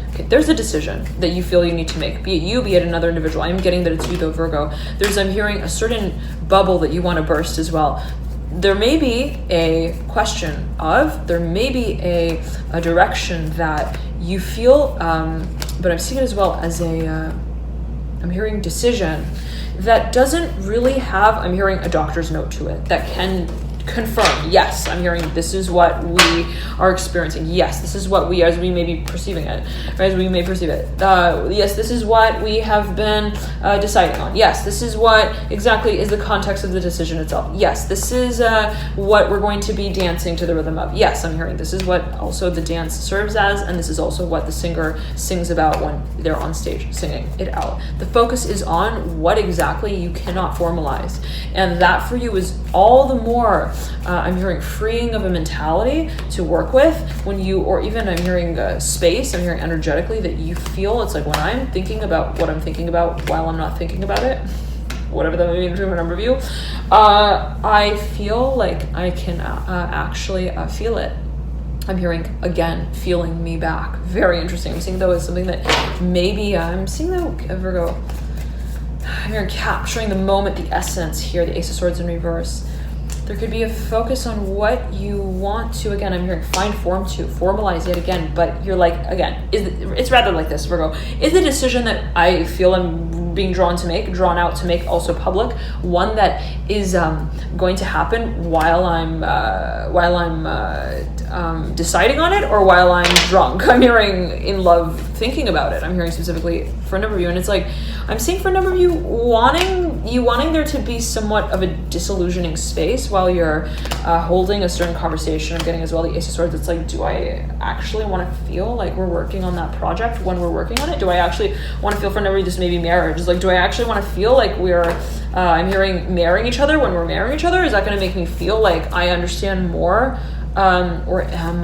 okay, there's a decision that you feel you need to make, be it you, be it another individual. I'm getting that it's you though, Virgo. I'm hearing a certain bubble that you want to burst as well. There may be a question of, there may be a direction that you feel, but I'm seeing it as well as I'm hearing decision that doesn't really have, I'm hearing a doctor's note to it that can confirm, yes, I'm hearing this is what we are experiencing. Yes, this is what as we may be perceiving it, or as we may perceive it. Yes, this is what we have been deciding on. Yes, this is what exactly is the context of the decision itself. Yes, this is what we're going to be dancing to the rhythm of. Yes, I'm hearing this is what also the dance serves as, and this is also what the singer sings about when they're on stage singing it out. The focus is on what exactly you cannot formalize, and that for you is all the more I'm hearing freeing of a mentality to work with when you, or even I'm hearing space, I'm hearing energetically that you feel it's like when I'm thinking about what I'm thinking about while I'm not thinking about it, whatever that means for a number of you. I feel like I can actually feel it. I'm hearing, again, feeling me back. Very interesting. I'm seeing though as something that maybe, I'm seeing though, Virgo, I'm hearing capturing the moment, the essence here, the Ace of Swords in reverse. There could be a focus on what you want to, again, I'm hearing find form to, formalize yet again, but you're like, again, it's rather like this, Virgo. Is the decision that I feel I'm being drawn out to make also public, one that is going to happen while I'm deciding on it, or while I'm drunk? I'm hearing in love, thinking about it. I'm hearing specifically for a number of you, and it's like, I'm seeing for a number of you wanting there to be somewhat of a disillusioning space while you're holding a certain conversation. I'm getting as well the Ace of Swords. It's like, do I actually want to feel like we're working on that project when we're working on it? Do I actually want to feel for a number of you, just maybe marriage? It's like, do I actually want to feel like we're, I'm hearing marrying each other when we're marrying each other? Is that going to make me feel like I understand more, or am,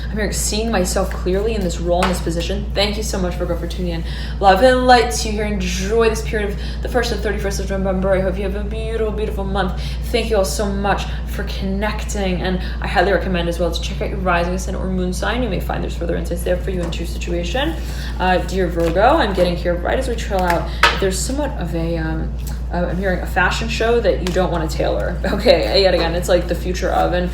I'm here seeing myself clearly in this role, in this position. Thank you so much, Virgo, for tuning in. Love and light to you here. Enjoy this period of the 1st to 31st of November. I hope you have a beautiful, beautiful month. Thank you all so much for connecting. And I highly recommend as well to check out your rising, ascendant, or moon sign. You may find there's further insights there for you into your situation. Dear Virgo, I'm getting here right as we trail out. There's somewhat of a, I'm hearing a fashion show that you don't want to tailor. Okay, yet again, it's like the future of, and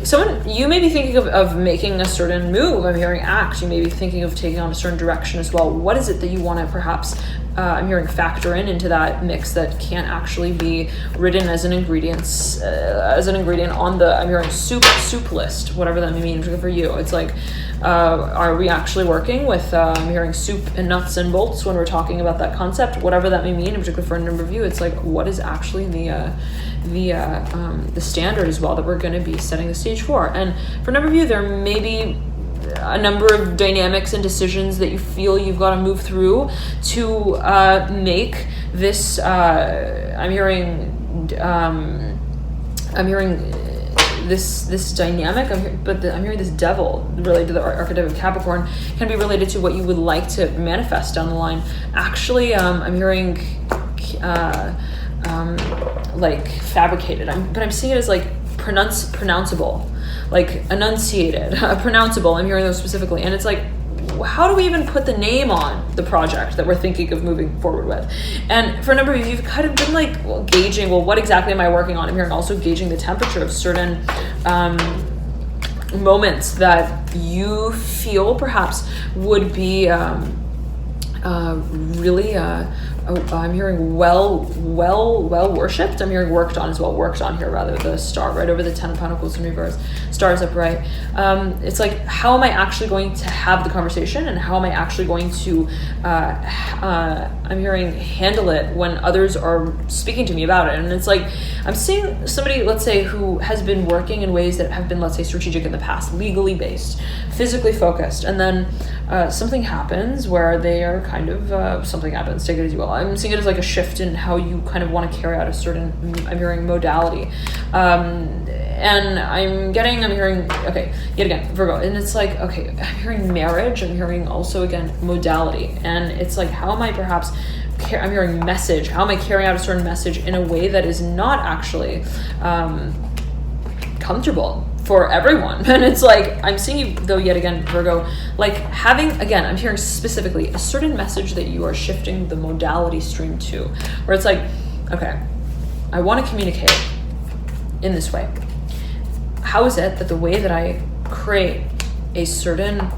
someone, you may be thinking of making a certain move. I'm hearing act. You may be thinking of taking on a certain direction as well. What is it that you want to perhaps, I'm hearing factor into that mix that can't actually be written as an ingredient on the, I'm hearing soup list, whatever that may mean for you. It's like, are we actually working with, I'm hearing soup and nuts and bolts when we're talking about that concept, whatever that may mean, in particular for a number of you. It's like, what is actually the standard as well that we're going to be setting the stage for? And for a number of you, there may be a number of dynamics and decisions that you feel you've got to move through to make this, I'm hearing this dynamic, I'm hearing this devil related to the archetype of Capricorn can be related to what you would like to manifest down the line. Actually, I'm hearing like fabricated, but I'm seeing it as like pronounceable, like enunciated, pronounceable. I'm hearing those specifically, and it's like, how do we even put the name on the project that we're thinking of moving forward with? And for a number of you, you've kind of been like gauging, well, what exactly am I working on? I'm hearing also gauging the temperature of certain moments that you feel perhaps would be really I'm hearing well worshipped. I'm hearing worked on as well. Worked on here, rather, the star right over the 10 of Pentacles in reverse. Stars upright. It's like, how am I actually going to have the conversation, and how am I actually going to, I'm hearing handle it when others are speaking to me about it. And it's like, I'm seeing somebody, let's say, who has been working in ways that have been, let's say, strategic in the past, legally based, physically focused, and then something happens where they are kind of, something happens, take it as you will. I'm seeing it as like a shift in how you kind of want to carry out a certain, I'm hearing modality. And I'm hearing, okay, yet again, Virgo, and it's like, okay, I'm hearing marriage, I'm hearing also, again, modality. And it's like, how am I perhaps, I'm hearing message, how am I carrying out a certain message in a way that is not actually comfortable for everyone? And it's like, I'm seeing you, though, yet again, Virgo, like having, again, I'm hearing specifically a certain message that you are shifting the modality stream to, where it's like, okay, I want to communicate in this way. How is it that the way that I create a certain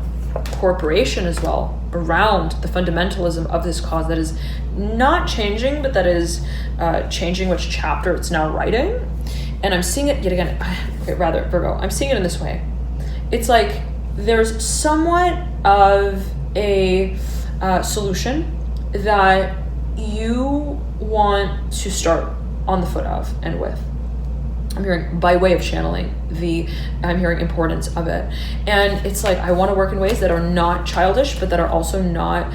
corporation as well around the fundamentalism of this cause that is not changing, but that is changing which chapter it's now writing? And I'm seeing it yet again, Virgo, I'm seeing it in this way. It's like there's somewhat of a solution that you want to start on the foot of and with. I'm hearing by way of channeling I'm hearing importance of it. And it's like, I want to work in ways that are not childish, but that are also not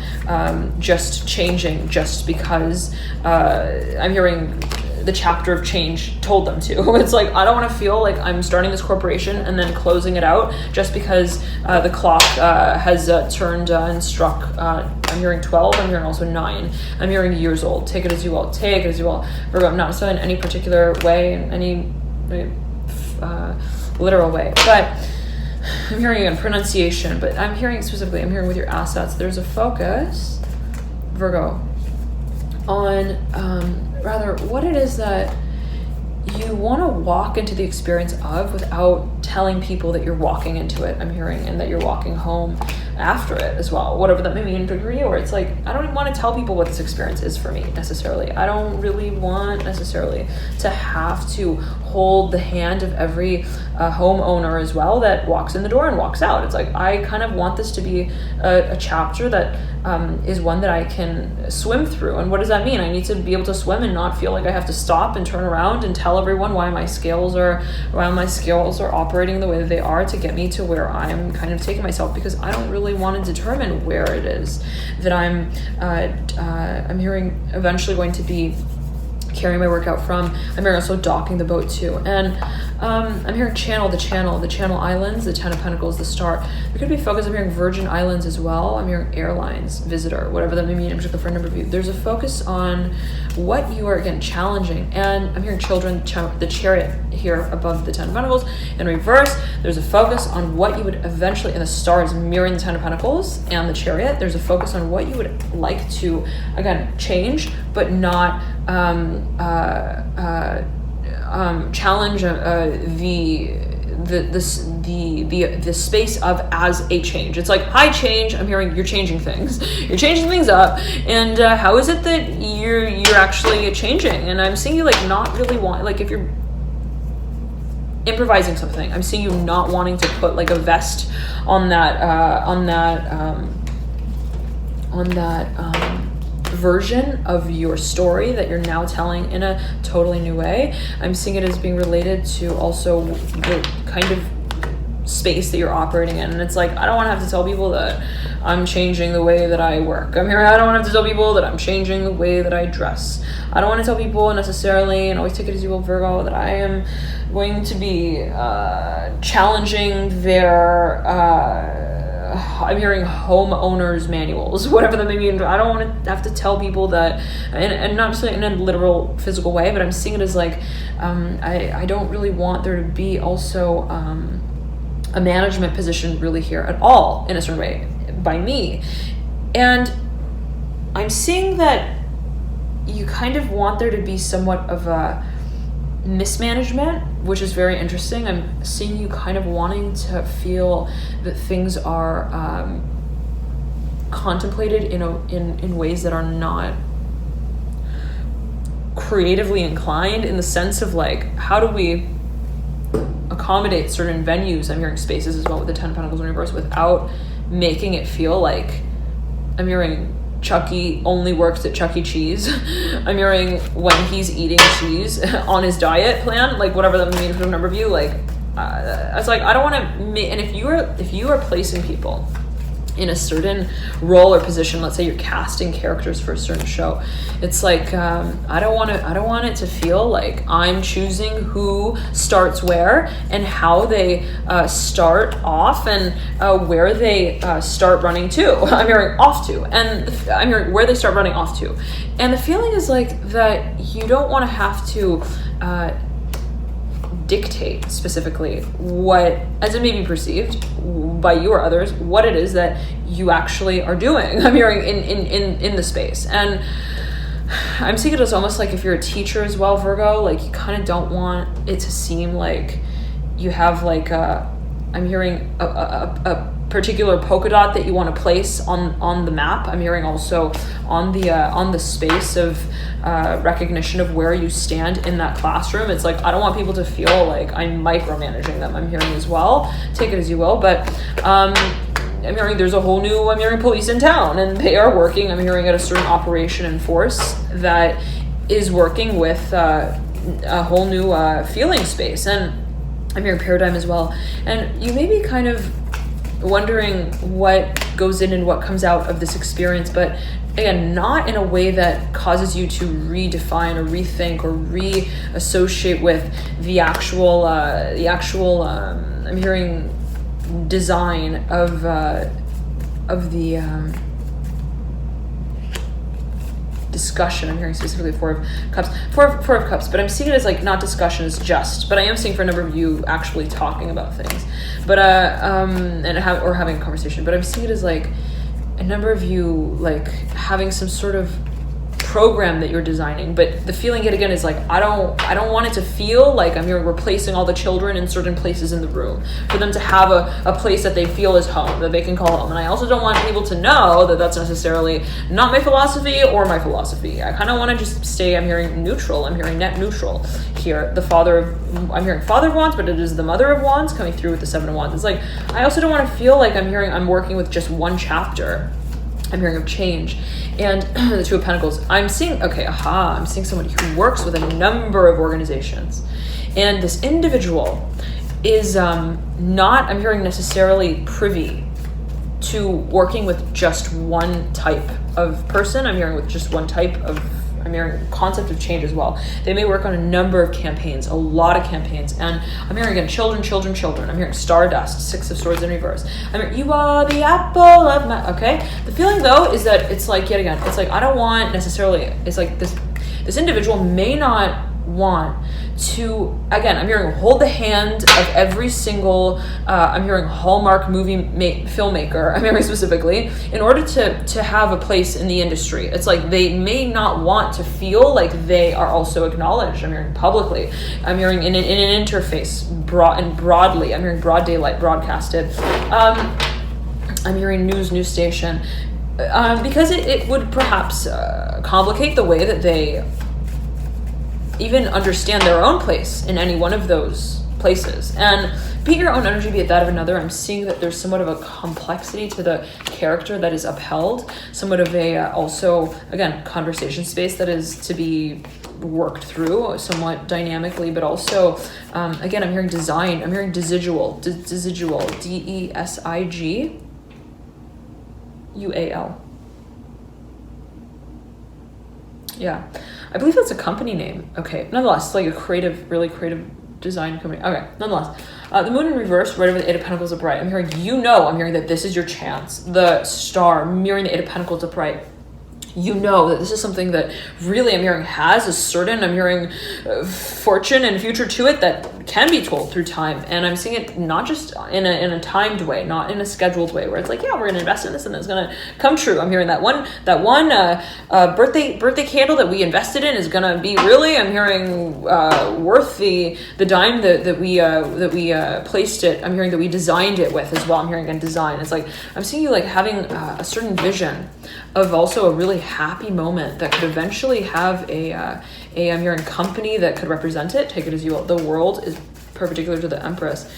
just changing just because I'm hearing the chapter of change told them to. It's like, I don't want to feel like I'm starting this corporation and then closing it out just because the clock has turned and struck. I'm hearing 12, I'm hearing also 9. I'm hearing years old. Take it as you will. Take it as you will. Virgo, I'm not saying in any particular way, in any literal way, but I'm hearing again pronunciation, but I'm hearing specifically, I'm hearing with your assets, there's a focus, Virgo, on rather what it is that you want to walk into the experience of without telling people that you're walking into it, I'm hearing, and that you're walking home after it as well, whatever that may mean for you. Or it's like, I don't even want to tell people what this experience is for me necessarily. I don't really want necessarily to have to hold the hand of every homeowner as well that walks in the door and walks out. It's like, I kind of want this to be a chapter that is one that I can swim through. And what does that mean? I need to be able to swim and not feel like I have to stop and turn around and tell everyone why my scales are operating the way that they are to get me to where I'm kind of taking myself, because I don't really want to determine where it is that I'm hearing eventually going to be carrying my work out from. I'm hearing also docking the boat too. And I'm hearing the Channel Islands, the 10 of Pentacles, the Star. There could be focus. I'm hearing Virgin Islands as well. I'm hearing airlines, visitor, whatever that may mean in particular for a number of you. There's a focus on what you are, again, challenging. And I'm hearing children, the Chariot here above the 10 of Pentacles. In reverse, there's a focus on what you would eventually, and the Stars mirroring the 10 of Pentacles and the Chariot. There's a focus on what you would like to, again, change, but not challenge the space of as a change. It's like, hi change, I'm hearing you're changing things. You're changing things up, and how is it that you're actually changing? And I'm seeing you like not really want, like if you're improvising something, I'm seeing you not wanting to put like a vest on that version of your story that you're now telling in a totally new way. I'm seeing it as being related to also the kind of space that you're operating in. And it's like, I don't want to have to tell people that I'm changing the way that I work. I don't want to have to tell people that I'm changing the way that I dress. I don't want to tell people necessarily, and always take it as you will, Virgo, that I am going to be challenging their I'm hearing homeowners manuals, whatever that may mean. I don't want to have to tell people that, and not just in a literal physical way, but I'm seeing it as like, I don't really want there to be also a management position really here at all in a certain way by me. And I'm seeing that you kind of want there to be somewhat of a mismanagement, which is very interesting. I'm seeing you kind of wanting to feel that things are contemplated in ways that are not creatively inclined, in the sense of like, how do we accommodate certain venues, I'm hearing spaces as well with the 10 of Pentacles in reverse, without making it feel like, I'm hearing Chucky only works at Chuck E. Cheese. I'm hearing when he's eating cheese on his diet plan, like whatever that means for a number of you, like it's like, I don't want to and if you are placing people in a certain role or position, let's say you're casting characters for a certain show, it's like, I don't want it to feel like I'm choosing who starts where and how they start off and where they start running to. I'm hearing off to, and I'm hearing where they start running off to. And the feeling is like that you don't want to have to dictate specifically what, as it may be perceived by you or others, what it is that you actually are doing. I'm hearing in the space. And I'm seeing it as almost like if you're a teacher as well, Virgo, like you kind of don't want it to seem like you have like I'm hearing a particular polka dot that you want to place on the map. I'm hearing also on the space of recognition of where you stand in that classroom. It's like, I don't want people to feel like I'm micromanaging them. I'm hearing as well, take it as you will, but I'm hearing there's a whole new, I'm hearing police in town, and they are working, I'm hearing at a certain operation and force that is working with a whole new feeling space. And I'm hearing paradigm as well. And you may be kind of wondering what goes in and what comes out of this experience, but again, not in a way that causes you to redefine or rethink or reassociate with the actual I'm hearing design of the discussion. I'm hearing specifically Four of Cups, but I'm seeing it as like not discussion, as just, but I am seeing for a number of you actually talking about things, but or having a conversation, but I'm seeing it as like a number of you like having some sort of program that you're designing, but the feeling yet again is like I don't want it to feel like I'm here replacing all the children in certain places in the room, for them to have a place that they feel is home, that they can call home. And I also don't want people to know that that's necessarily not my philosophy or my philosophy. I kind of want to just stay, I'm hearing neutral, I'm hearing net neutral here. I'm hearing Father of Wands, but it is the Mother of Wands coming through with the Seven of Wands. It's like I also don't want to feel like I'm working with just one chapter. I'm hearing of change. And the Two of Pentacles, I'm seeing somebody who works with a number of organizations. And this individual is not, I'm hearing, necessarily privy to working with just one type of person. I'm hearing with just one type of, I'm hearing concept of change as well. They may work on a number of campaigns, a lot of campaigns. And I'm hearing again, children. I'm hearing Stardust, Six of Swords in reverse. I'm hearing, you are the apple of my, okay? The feeling though is that it's like, yet again, it's like, I don't want necessarily, it's like this individual may not want to, again, I'm hearing hold the hand of every single, I'm hearing Hallmark movie filmmaker, I'm hearing specifically, in order to have a place in the industry. It's like they may not want to feel like they are also acknowledged, I'm hearing publicly, I'm hearing in an interface, broadly, I'm hearing broad daylight broadcasted, I'm hearing news station, because it would perhaps complicate the way that they even understand their own place in any one of those places. And be it your own energy, be it that of another, I'm seeing that there's somewhat of a complexity to the character that is upheld, somewhat of a also, again, conversation space that is to be worked through somewhat dynamically, but also, again, I'm hearing design, I'm hearing desidual, DESIGUAL. Yeah, I believe that's a company name. Okay, nonetheless, it's like a really creative design company. Okay, nonetheless, the Moon in reverse, right over the Eight of Pentacles upright. I'm hearing, I'm hearing that this is your chance. The Star mirroring the Eight of Pentacles upright. You know that this is something that really, I'm hearing, has a certain, I'm hearing fortune and future to it that can be told through time. And I'm seeing it not just in a timed way, not in a scheduled way, where it's like, yeah, we're going to invest in this and it's going to come true. I'm hearing that one birthday candle that we invested in is going to be really, I'm hearing, worth the dime that we placed it. I'm hearing that we designed it with as well. I'm hearing again design. It's like, I'm seeing you like having a certain vision of also a really happy moment that could eventually have I'm hearing company that could represent it. Take it as you will. The world is perpendicular to the Empress.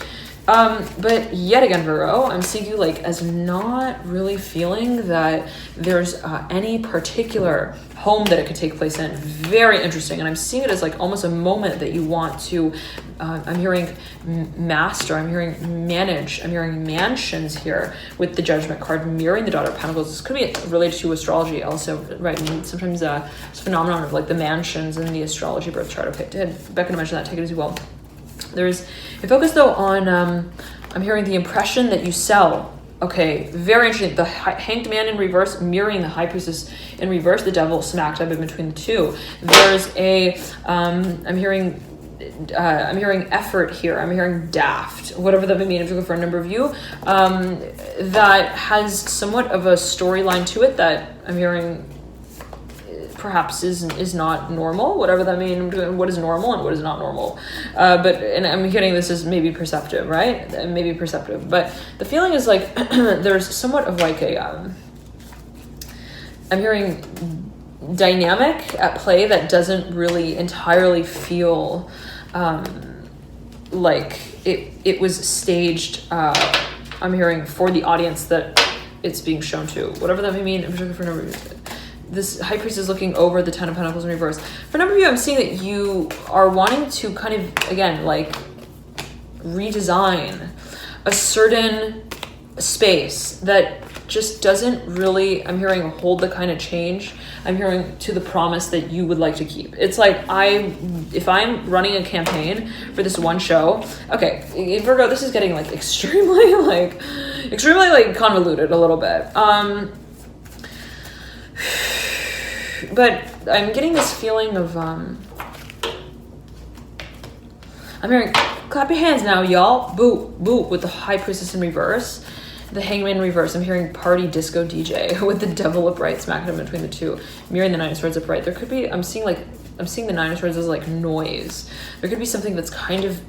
But yet again, Virgo, I'm seeing you like as not really feeling that there's any particular home that it could take place in. Very interesting. And I'm seeing it as like almost a moment that you want to, I'm hearing master, I'm hearing manage, I'm hearing mansions here with the Judgment card mirroring the Daughter of Pentacles. This could be related to astrology also, right? And sometimes it's a phenomenon of like the mansions in the astrology birth chart. Okay, Becca to mention that, take it as you will. There's a focus though on, I'm hearing the impression that you sell. Okay, very interesting. The Hanged Man in reverse mirroring the High Priestess in reverse, the Devil smack dab in between the two. There's a, I'm hearing effort here. I'm hearing daft, whatever that may mean for a number of you, that has somewhat of a storyline to it that I'm hearing perhaps is not normal, whatever that means, what is normal and what is not normal. And I'm getting this as maybe perceptive, right? Maybe perceptive. But the feeling is like there's somewhat of like I'm hearing dynamic at play that doesn't really entirely feel like it was staged, I'm hearing, for the audience that it's being shown to. Whatever that may mean, I'm looking for a number of this High Priest is looking over the Ten of Pentacles in reverse. For a number of you, I'm seeing that you are wanting to kind of, again, like redesign a certain space that just doesn't really, I'm hearing, hold the kind of change I'm hearing to the promise that you would like to keep. It's like, if I'm running a campaign for this one show, okay, Virgo, this is getting like extremely like convoluted a little bit. But I'm getting this feeling of, I'm hearing, clap your hands now, y'all. Boo, boo, with the High Priestess in reverse. The Hangman in reverse. I'm hearing party disco DJ with the Devil upright, smacking them between the two. Mirroring the Nine of Swords upright. There could be, I'm seeing the Nine of Swords as like noise. There could be something that's kind of,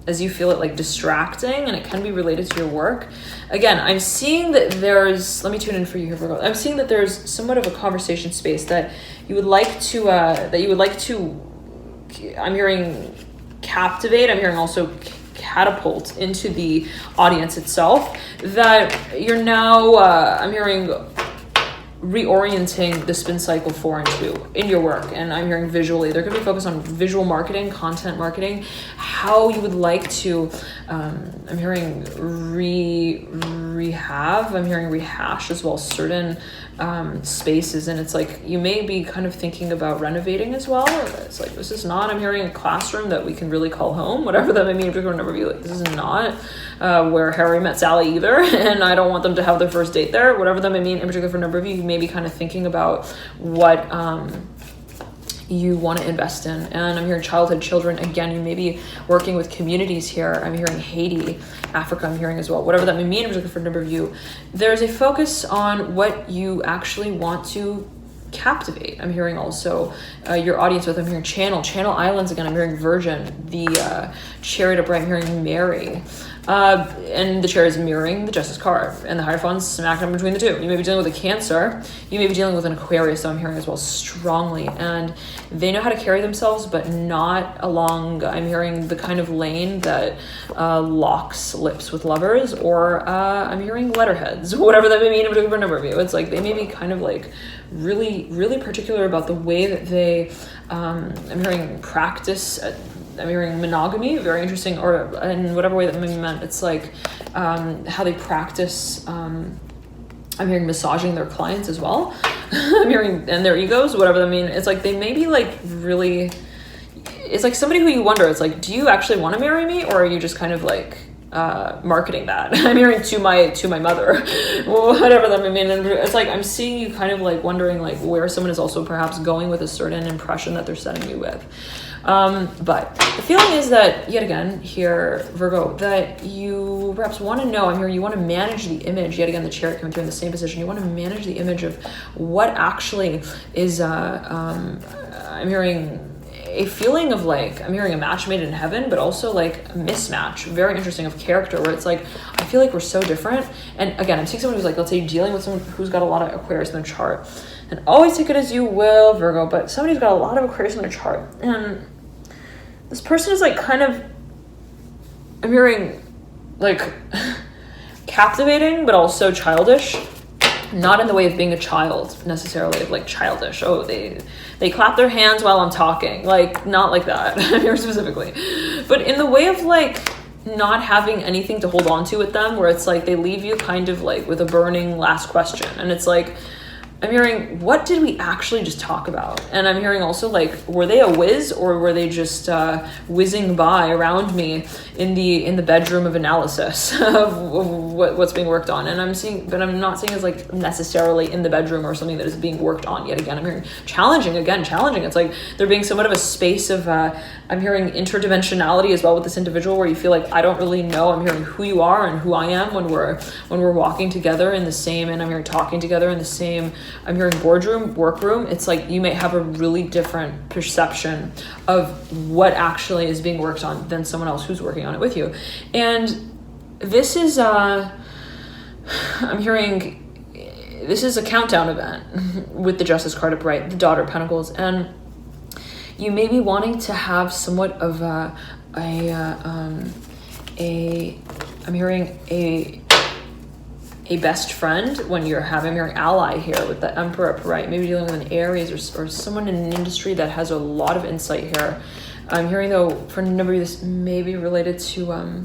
as you feel it, like distracting, and it can be related to your work. Again, I'm seeing that there's, let me tune in for you here, Virgo. I'm seeing that there's somewhat of a conversation space that you would like to, I'm hearing captivate. I'm hearing also catapult into the audience itself, that you're now, I'm hearing reorienting the spin cycle 4 and 2 in your work. And I'm hearing visually, there could be focus on visual marketing, content marketing, how you would like to, I'm hearing rehash as well, certain spaces. And it's like, you may be kind of thinking about renovating as well. It's like, this is not, I'm hearing a classroom that we can really call home, whatever that may mean. Particular number of you, like, this is not where Harry met Sally either, and I don't want them to have their first date there, whatever that may mean. In particular, for a number of you, you may be kind of thinking about what you want to invest in. And I'm hearing childhood, children. Again, you may be working with communities here. I'm hearing Haiti, Africa, I'm hearing as well. Whatever that may mean, in particular for a number of you, there's a focus on what you actually want to captivate. I'm hearing also your audience with, I'm hearing channel islands again. I'm hearing Virgin, the Chariot upright. I'm hearing Mary. And the chair is mirroring the Justice card, and the Hierophant's smacking between the two. You may be dealing with a Cancer. You may be dealing with an Aquarius, so I'm hearing as well strongly. And they know how to carry themselves, but not along, I'm hearing the kind of lane that locks lips with lovers, or I'm hearing letterheads, whatever that may mean in a particular number of you. It's like they may be kind of like really, really particular about the way that they, I'm hearing practice. I'm hearing monogamy, very interesting, or in whatever way that may be meant. It's like how they practice, I'm hearing massaging their clients as well. I'm hearing, and their egos, whatever that means. It's like they may be like really, it's like somebody who you wonder, it's like, do you actually want to marry me, or are you just kind of like marketing that? I'm hearing to my mother, whatever that may mean. And it's like I'm seeing you kind of like wondering like where someone is also perhaps going with a certain impression that they're setting you with. But the feeling is that, yet again, here, Virgo, that you perhaps want to know, I'm hearing you want to manage the image, yet again, the Chariot coming through in the same position. You want to manage the image of what actually is, I'm hearing a feeling of like, I'm hearing a match made in heaven, but also like a mismatch, very interesting, of character, where it's like, I feel like we're so different. And again, I'm seeing someone who's like, let's say dealing with someone who's got a lot of Aquarius in their chart, and always take it as you will, Virgo, but somebody's got a lot of Aquarius in their chart. And this person is like kind of, I'm hearing like captivating, but also childish. Not in the way of being a child necessarily, of like childish. Oh, they clap their hands while I'm talking. Like, not like that, I'm here specifically. But in the way of like not having anything to hold on to with them, where it's like they leave you kind of like with a burning last question. And it's like, I'm hearing, what did we actually just talk about? And I'm hearing also like, were they a whiz, or were they just whizzing by around me in the bedroom of analysis of what's being worked on? And I'm seeing, but I'm not seeing as like necessarily in the bedroom or something that is being worked on. Yet again, I'm hearing challenging. It's like there being somewhat of a space of, I'm hearing interdimensionality as well with this individual, where you feel like, I don't really know. I'm hearing who you are and who I am when we're walking together in the same, and I'm hearing talking together in the same, I'm hearing boardroom, workroom. It's like you may have a really different perception of what actually is being worked on than someone else who's working on it with you. And this is, I'm hearing, this is a countdown event with the Justice card upright, the Daughter of Pentacles. And you may be wanting to have somewhat of I'm hearing a best friend when you're having your ally here with the Emperor upright, maybe dealing with an Aries or someone in an industry that has a lot of insight here. I'm hearing though, for a number of this may be related to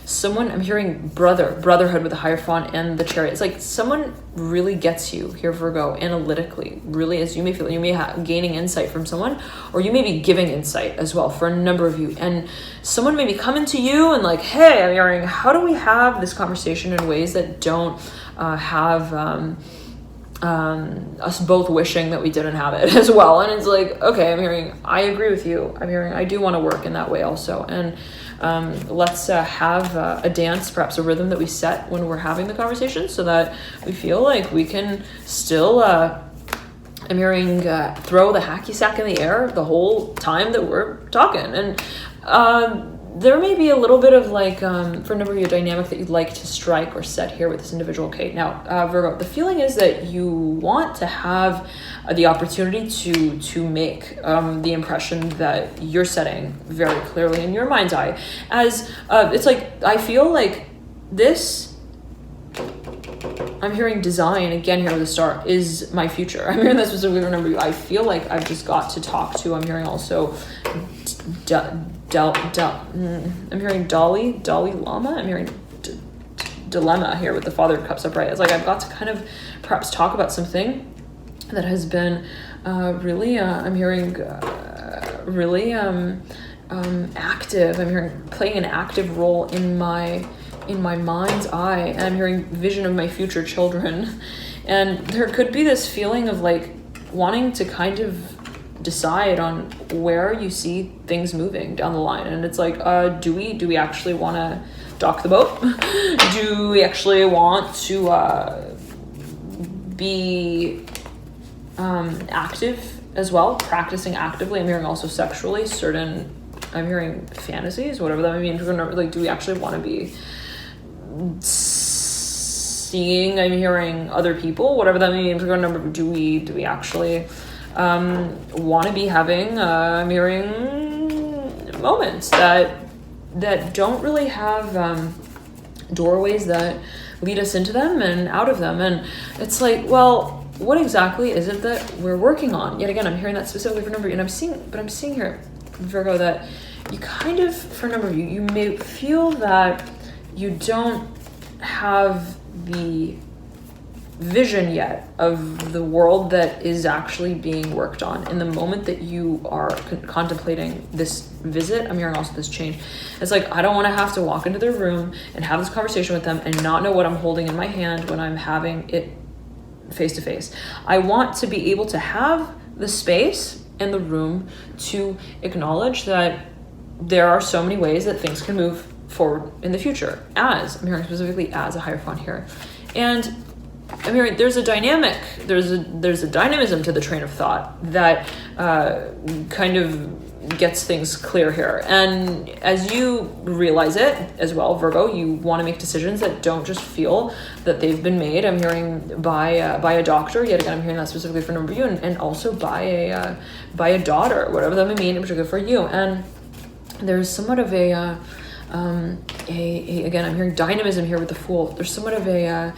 someone, I'm hearing brotherhood with the Hierophant and the Chariot. It's like someone really gets you here, Virgo, analytically, really, as you may feel. You may have gaining insight from someone, or you may be giving insight as well for a number of you. And someone may be coming to you and like, hey, I'm hearing, how do we have this conversation in ways that don't have us both wishing that we didn't have it as well? And it's like, okay, I'm hearing, I agree with you. I'm hearing, I do want to work in that way also. And let's have a dance, perhaps a rhythm that we set when we're having the conversation, so that we feel like we can still, I'm hearing, throw the hacky sack in the air the whole time that we're talking. And there may be a little bit of like, for a number of you, a dynamic that you'd like to strike or set here with this individual. Okay, now, Virgo, the feeling is that you want to have the opportunity to make the impression that you're setting very clearly in your mind's eye. As it's like, I feel like this, I'm hearing design again here with the star, is my future. I'm hearing that specifically for a number of you. I feel like I've just got to talk to, I'm hearing also I'm hearing Dalai Lama. I'm hearing dilemma here with the Father of Cups upright. It's like I've got to kind of perhaps talk about something that has been really, I'm hearing really active. I'm hearing playing an active role in my mind's eye, and I'm hearing vision of my future children. And there could be this feeling of like wanting to kind of decide on where you see things moving down the line. And it's like, do we actually want to dock the boat? Do we actually want to be active as well, practicing actively? I'm hearing also sexually certain, I'm hearing fantasies, whatever that means. Like, do we actually want to be seeing, I'm hearing other people, whatever that means. Do we actually want to be having, I'm hearing moments that don't really have doorways that lead us into them and out of them. And it's like, well, what exactly is it that we're working on? Yet again, I'm hearing that specifically for a number of you, and I'm seeing here, Virgo, that you kind of, for a number of you, you may feel that you don't have the vision yet of the world that is actually being worked on in the moment that you are contemplating this visit. I'm hearing also this change. It's like, I don't want to have to walk into their room and have this conversation with them and not know what I'm holding in my hand when I'm having it face to face. I want to be able to have the space and the room to acknowledge that there are so many ways that things can move forward in the future, as I'm hearing specifically as a Hierophant here. And I'm hearing there's a dynamic, there's a dynamism to the train of thought that kind of gets things clear here. And as you realize it as well, Virgo, you want to make decisions that don't just feel that they've been made. I'm hearing by a doctor. Yet again, I'm hearing that specifically for a number of you, and also by a daughter, whatever that may mean in particular for you. And there's somewhat of a again, I'm hearing dynamism here with the Fool. There's somewhat of a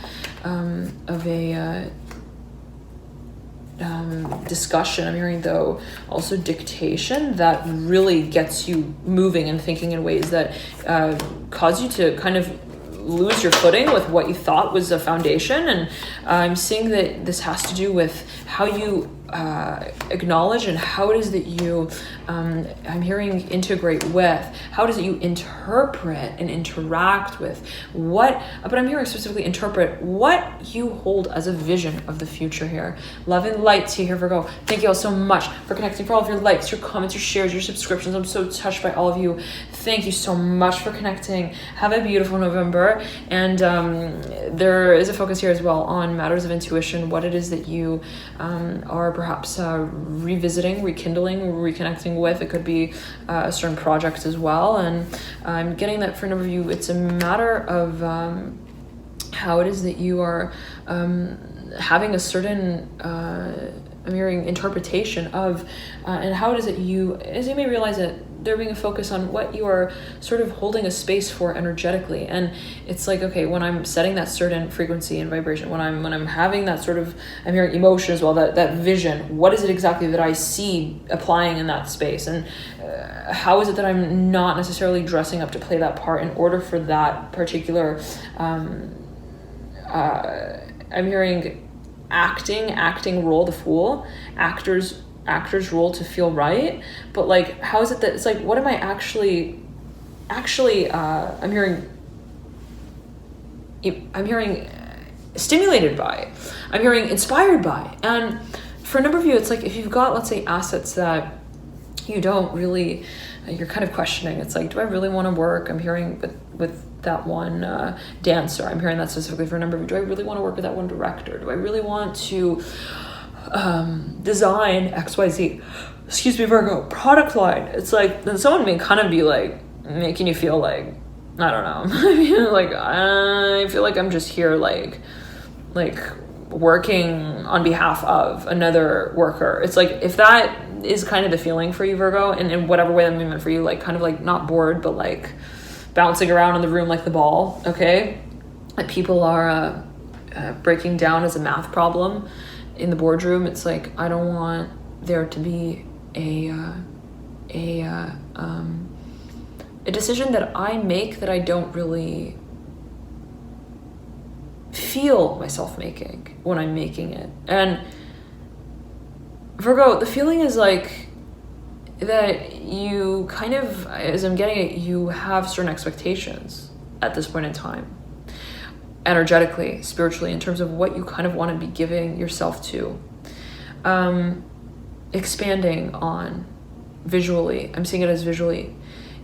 discussion. I'm hearing, though, also dictation that really gets you moving and thinking in ways that cause you to kind of lose your footing with what you thought was a foundation. And I'm seeing that this has to do with how you acknowledge and how it is that you, I'm hearing integrate with, how it is that you interpret and interact with what, but I'm hearing specifically interpret what you hold as a vision of the future here. Love and light to you here, Virgo. Thank you all so much for connecting, for all of your likes, your comments, your shares, your subscriptions. I'm so touched by all of you. Thank you so much for connecting. Have a beautiful November. And there is a focus here as well on matters of intuition, what it is that you are perhaps revisiting, rekindling, reconnecting with. It could be certain projects as well. And I'm getting that for a number of you, it's a matter of how it is that you are having a certain I'm hearing interpretation of and how it is that you, as you may realize, that there being a focus on what you are sort of holding a space for energetically. And it's like, okay, when I'm setting that certain frequency and vibration, when I'm having that sort of, I'm hearing emotion as well, that vision, what is it exactly that I see applying in that space? And how is it that I'm not necessarily dressing up to play that part in order for that particular, I'm hearing acting role, the fool, actor's role to feel right. But like, how is it that it's like, what am I actually I'm hearing stimulated by, I'm hearing inspired by. And for a number of you, it's like, if you've got, let's say, assets that you don't really, you're kind of questioning, it's like, do I really want to work? I'm hearing with that one dancer, I'm hearing that specifically for a number of you. Do I really want to work with that one director? Do I really want to design XYZ, excuse me, Virgo, product line? It's like, then someone may kind of be like making you feel like, I don't know, like, I feel like I'm just here like working on behalf of another worker. It's like, if that is kind of the feeling for you, Virgo, and in whatever way that meant for you, like kind of like not bored, but like bouncing around in the room like the ball, okay? Like people are breaking down as a math problem in the boardroom. It's like, I don't want there to be a decision that I make that I don't really feel myself making when I'm making it. And Virgo, the feeling is like that you kind of, as I'm getting it, you have certain expectations at this point in time, energetically, spiritually, in terms of what you kind of want to be giving yourself to, expanding on visually. I'm seeing it as visually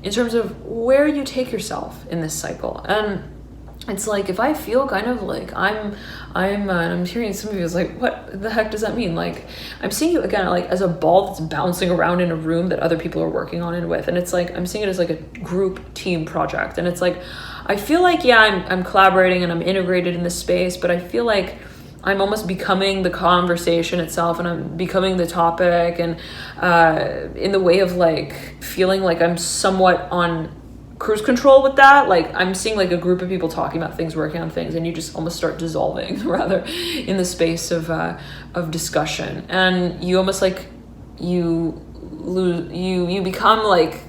in terms of where you take yourself in this cycle. And it's like, if I feel kind of like I'm hearing some of you is like, what the heck does that mean? Like, I'm seeing you again, like as a ball that's bouncing around in a room that other people are working on and with. And it's like, I'm seeing it as like a group team project. And it's like, I feel like, yeah, I'm collaborating and I'm integrated in this space, but I feel like I'm almost becoming the conversation itself, and I'm becoming the topic, and in the way of like feeling like I'm somewhat on cruise control with that. Like, I'm seeing like a group of people talking about things, working on things, and you just almost start dissolving rather in the space of discussion, and you almost like you become like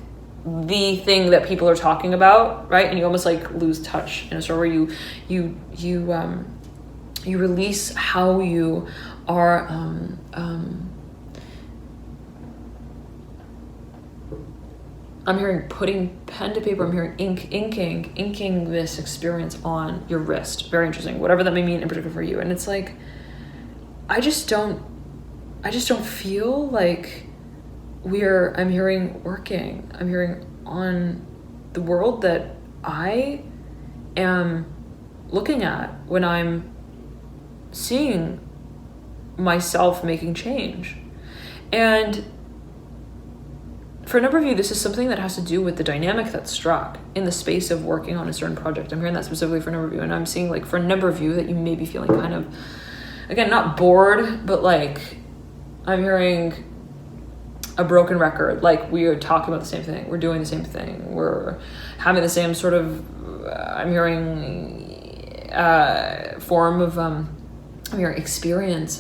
the thing that people are talking about, right? And you almost like lose touch in a sort where you release how you are I'm hearing putting pen to paper. I'm hearing inking this experience on your wrist. Very interesting. Whatever that may mean in particular for you. And it's like, I just don't feel like I'm hearing working. I'm hearing on the world that I am looking at when I'm seeing myself making change. And for a number of you, this is something that has to do with the dynamic that's struck in the space of working on a certain project. I'm hearing that specifically for a number of you. And I'm seeing like for a number of you that you may be feeling kind of, again, not bored, but like I'm hearing a broken record. Like we are talking about the same thing. We're doing the same thing. We're having the same sort of, I'm hearing form of, I'm hearing experience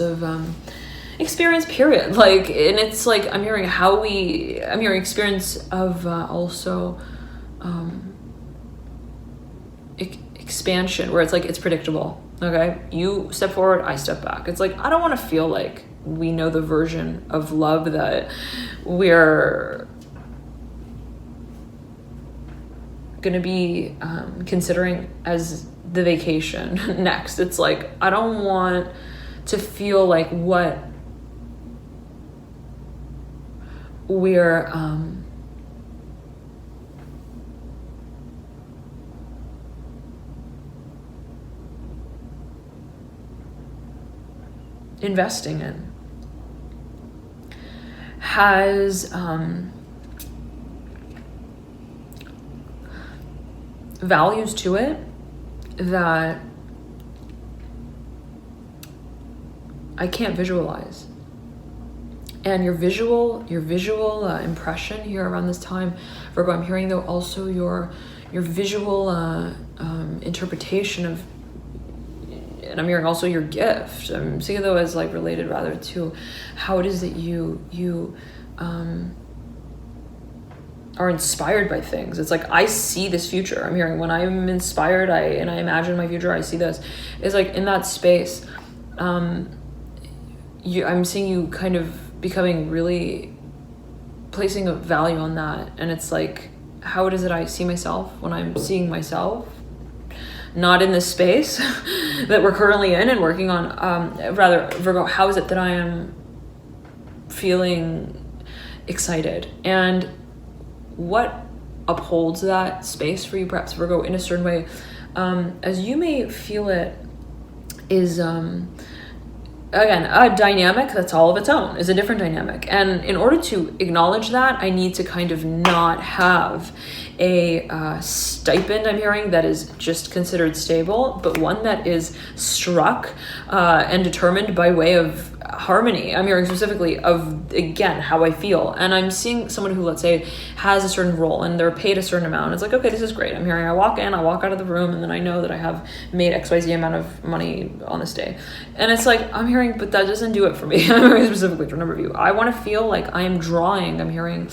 period. Like, and it's like, I'm hearing experience of also expansion, where it's like, it's predictable. Okay. You step forward, I step back. It's like, I don't want to feel like we know the version of love that we're going to be considering as the vacation next. It's like, I don't want to feel like what we're investing in has values to it that I can't visualize. And your visual impression here around this time, Virgo, I'm hearing though also your visual interpretation of, and I'm hearing also your gift. I'm seeing it though as like related rather to how it is that you are inspired by things. It's like, I see this future. I'm hearing when I'm inspired, and I imagine my future, I see this. It's like in that space, I'm seeing you kind of becoming really placing a value on that. And it's like, how it is that I see myself when I'm seeing myself, not in this space that we're currently in and working on. Rather, Virgo, how is it that I am feeling excited? And what upholds that space for you, perhaps, Virgo, in a certain way, as you may feel it, is again, a dynamic that's all of its own, is a different dynamic. And in order to acknowledge that, I need to kind of not have a stipend, I'm hearing, that is just considered stable, but one that is struck and determined by way of harmony. I'm hearing specifically of, again, how I feel. And I'm seeing someone who, let's say, has a certain role and they're paid a certain amount. It's like, okay, this is great. I'm hearing I walk in, I walk out of the room, and then I know that I have made XYZ amount of money on this day. And it's like, I'm hearing, but that doesn't do it for me. I'm hearing specifically for a number of you. I want to feel like I am drawing, I'm hearing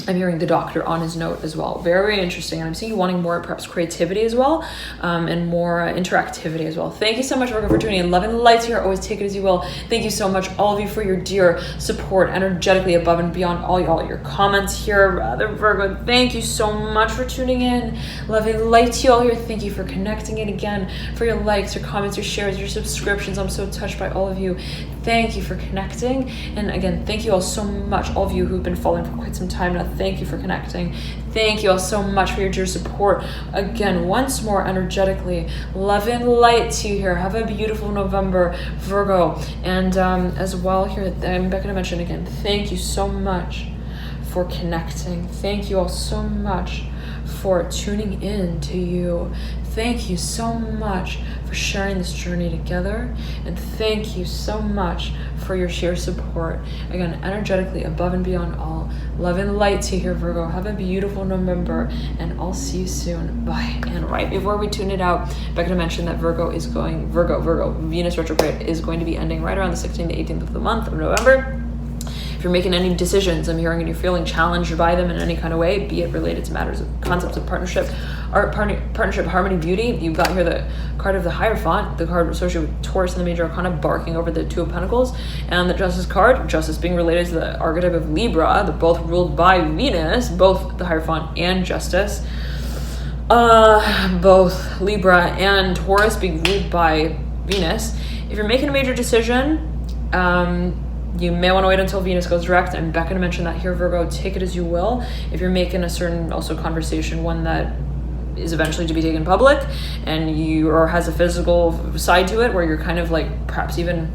I'm hearing the Doctor on his note as well. Very, very interesting. And I'm seeing you wanting more perhaps creativity as well, and more interactivity as well. Thank you so much, Virgo, for tuning in. Loving the lights here. Always take it as you will. Thank you so much, all of you, for your dear support, energetically above and beyond all your comments here. Rather, Virgo, thank you so much for tuning in. Loving light to you all here. Thank you for connecting in again, for your likes, your comments, your shares, your subscriptions. I'm so touched by all of you. Thank you for connecting. And again, thank you all so much, all of you who've been following for quite some time now. Thank you for connecting. Thank you all so much for your dear support. Again, once more, energetically, love and light to you here. Have a beautiful November, Virgo. And as well here, I'm back to mention again, thank you so much for connecting. Thank you all so much for tuning in to you. Thank you so much for sharing this journey together, and thank you so much for your sheer support. Again, energetically above and beyond all, love and light to you here, Virgo. Have a beautiful November, and I'll see you soon. Bye. And right before we tune it out, Becca mentioned that Virgo, Venus retrograde is going to be ending right around the 16th to 18th of the month of November. If you're making any decisions, I'm hearing, and you're feeling challenged by them in any kind of way, be it related to matters of concepts of partnership, partnership, harmony, beauty, you've got here the card of the Hierophant, the card associated with Taurus and the Major Arcana, barking over the Two of Pentacles, and the Justice card, Justice being related to the archetype of Libra. They're both ruled by Venus, both the Hierophant and Justice. Both Libra and Taurus being ruled by Venus. If you're making a major decision, you may want to wait until Venus goes direct. I'm back going to mention that here, Virgo. Take it as you will. If you're making a certain also conversation, one that is eventually to be taken public, and or has a physical side to it, where you're kind of like perhaps even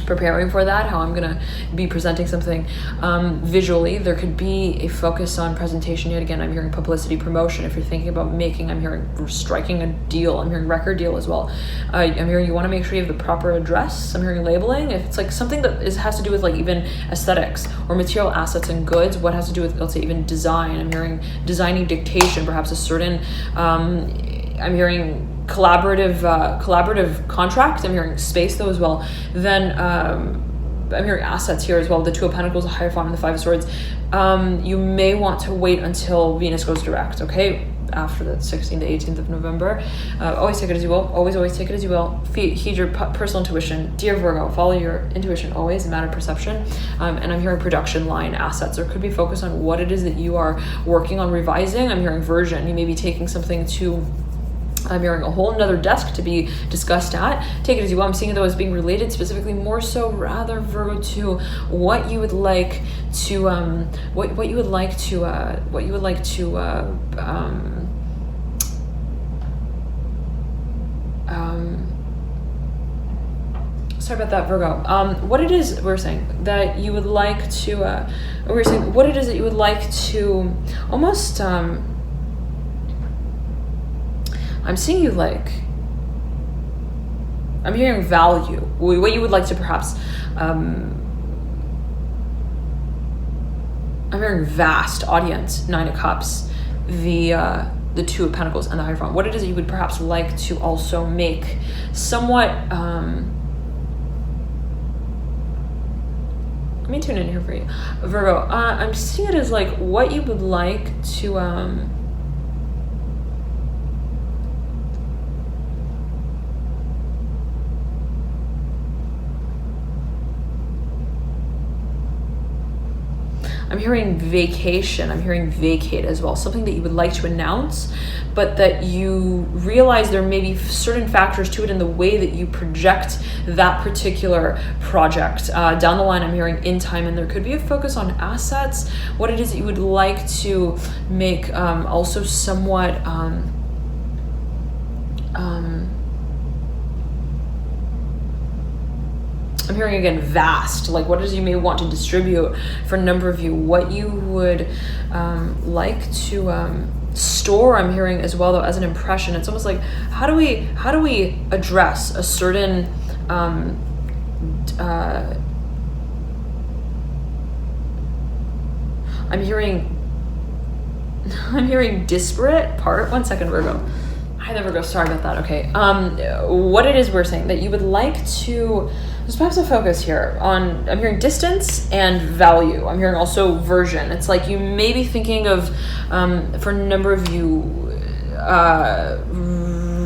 preparing for that, how I'm gonna be presenting something visually, there could be a focus on presentation. Yet again, I'm hearing publicity, promotion. If you're thinking about making, I'm hearing striking a deal. I'm hearing record deal as well. I'm hearing you want to make sure you have the proper address. I'm hearing labeling. If it's like something that has to do with like even aesthetics or material assets and goods, what has to do with, let's say, even design. I'm hearing designing dictation, perhaps a certain I'm hearing collaborative contract. I'm hearing space though as well. Then I'm hearing assets here as well. The Two of Pentacles, the Hierophant, and the Five of Swords. You may want to wait until Venus goes direct, okay? After the 16th to 18th of November. Always take it as you will. Always take it as you will. Heed your personal intuition. Dear Virgo, follow your intuition always, a matter of perception. And I'm hearing production line assets. There could be focus on what it is that you are working on revising. I'm hearing version. You may be taking something to, I'm hearing a whole another desk to be discussed at. Take it as you will. I'm seeing it though as being related specifically more so rather, Virgo, to what you would like to sorry about that, Virgo. What it is we're saying that you would like to we're saying what it is that you would like to almost I'm seeing you like I'm hearing value, what you would like to perhaps, I'm hearing vast audience, 9 of Cups, the 2 of Pentacles, and the Hierophant. What it is that you would perhaps like to also make somewhat, let me tune in here for you, Virgo. I'm seeing it as like what you would like to, I'm hearing vacation, I'm hearing vacate as well, something that you would like to announce, but that you realize there may be certain factors to it in the way that you project that particular project. Down the line, I'm hearing in time, and there could be a focus on assets, what it is that you would like to make also somewhat, I'm hearing again vast, like what it is you may want to distribute for a number of you, what you would like to store. I'm hearing as well though as an impression. It's almost like how do we address a certain I'm hearing disparate part. 1 second, Virgo. Hi there, Virgo. Sorry about that. Okay. What it is we're saying that you would like to, there's perhaps a focus here on, I'm hearing distance and value. I'm hearing also version. It's like you may be thinking of, for a number of you,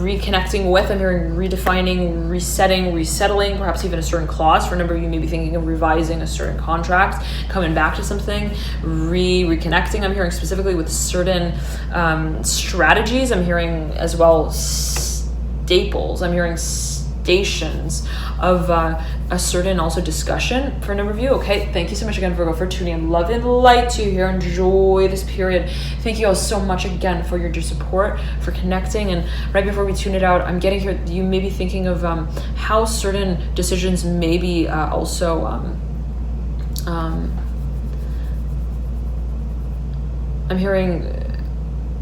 reconnecting with, I'm hearing redefining, resetting, resettling, perhaps even a certain clause. For a number of you, maybe thinking of revising a certain contract, coming back to something, reconnecting. I'm hearing specifically with certain strategies. I'm hearing as well staples. I'm hearing stations of a certain also discussion for a number of you. Okay, thank you so much again, Virgo, for tuning in. Love and light to you here. Enjoy this period. Thank you all so much again for your support, for connecting. And right before we tune it out, I'm getting here, you may be thinking of how certain decisions may be also I'm hearing,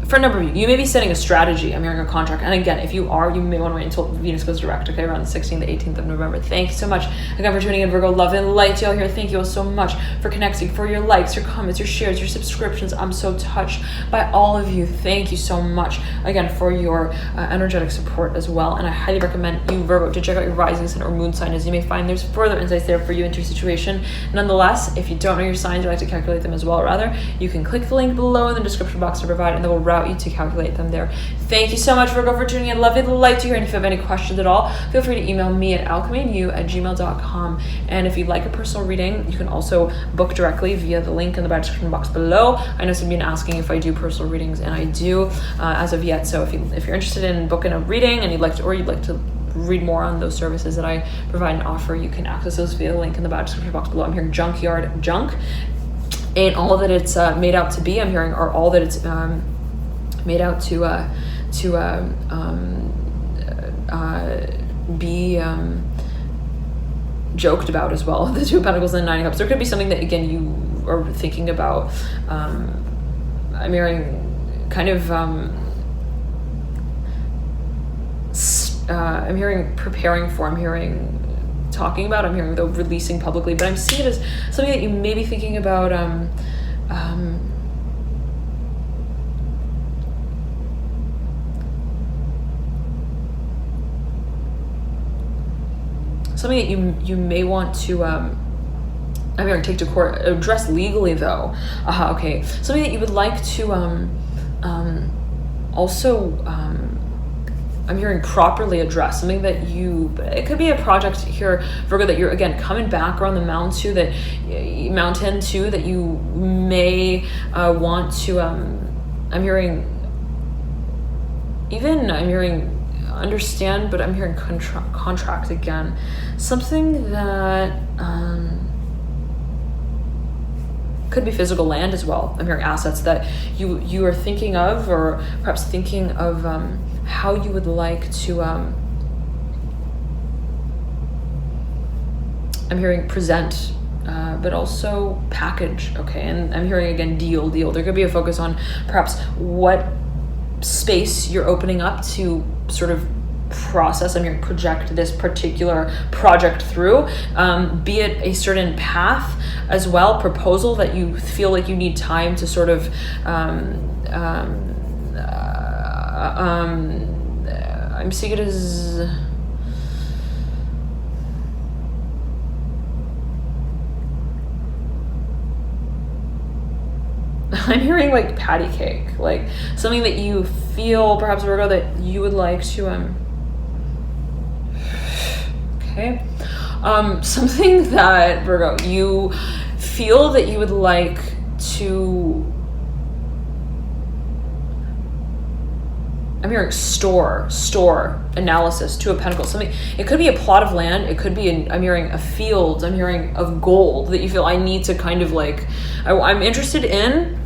for a number of you, you may be setting a strategy. I'm hearing a contract. And again, if you are, you may want to wait until Venus goes direct, okay, around the 16th to 18th of November. Thank you so much again for tuning in, Virgo. Love and light to y'all here. Thank you all so much for connecting, for your likes, your comments, your shares, your subscriptions. I'm so touched by all of you. Thank you so much again for your energetic support as well. And I highly recommend you, Virgo, to check out your rising sign or moon sign, as you may find there's further insights there for you into your situation. Nonetheless, if you don't know your signs, or like to calculate them as well, rather, you can click the link below in the description box to provide, and they will route you to calculate them there. Thank you so much, Virgo, for tuning in. Love you, light to hear. And if you have any questions at all, feel free to email me at alchemyandyou@gmail.com. And if you'd like a personal reading, you can also book directly via the link in the description box below. I know some of you been asking if I do personal readings, and I do as of yet. So if you're interested in booking a reading and you'd like to read more on those services that I provide and offer, you can access those via the link in the description box below. I'm hearing junkyard junk, and all that it's made out to be. I'm hearing are all that it's made out to be joked about as well. The 2 of Pentacles and the 9 of Cups. There could be something that again you are thinking about. I'm hearing kind of I'm hearing preparing for. I'm hearing talking about. I'm hearing though releasing publicly, but I'm seeing it as something that you may be thinking about. Something that you may want to I'm hearing take to court, address legally though. Okay, something that you would like to also I'm hearing properly address, something that it could be a project here, Virgo, that you're again coming back around the mountain to, that you may want to I'm hearing understand, but I'm hearing contract again. Something that could be physical land as well. I'm hearing assets that you are thinking of, or perhaps thinking of how you would like to I'm hearing present, but also package. Okay, and I'm hearing again deal. There could be a focus on perhaps what space you're opening up to sort of process, I'm hearing project this particular project through, be it a certain path as well, proposal that you feel like you need time to sort of I'm seeing it as I'm hearing like patty cake, like something that you feel, perhaps Virgo, that you would like to okay, something that Virgo, you feel that you would like to, I'm hearing store analysis, Two of Pentacles, something. It could be a plot of land. It could be, I'm hearing a field. I'm hearing of gold that you feel I need to kind of like, I'm interested in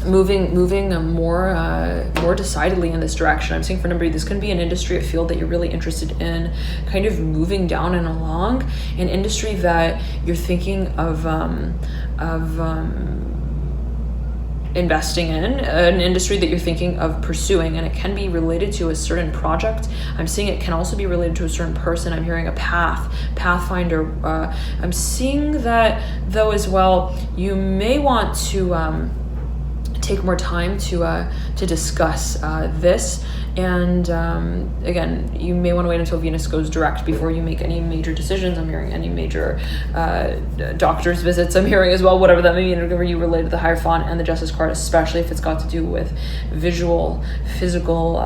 moving more decidedly in this direction. I'm saying for number 8, this can be an industry, a field that you're really interested in, kind of moving down and along, an industry that you're thinking of investing in, an industry that you're thinking of pursuing, and it can be related to a certain project. I'm seeing it can also be related to a certain person. I'm hearing a pathfinder. I'm seeing that though as well, you may want to take more time to discuss this, and again, you may want to wait until Venus goes direct before you make any major decisions. I'm hearing any major doctor's visits. I'm hearing as well, whatever that may mean, whatever you relate to the Hierophant and the Justice card, especially if it's got to do with visual, physical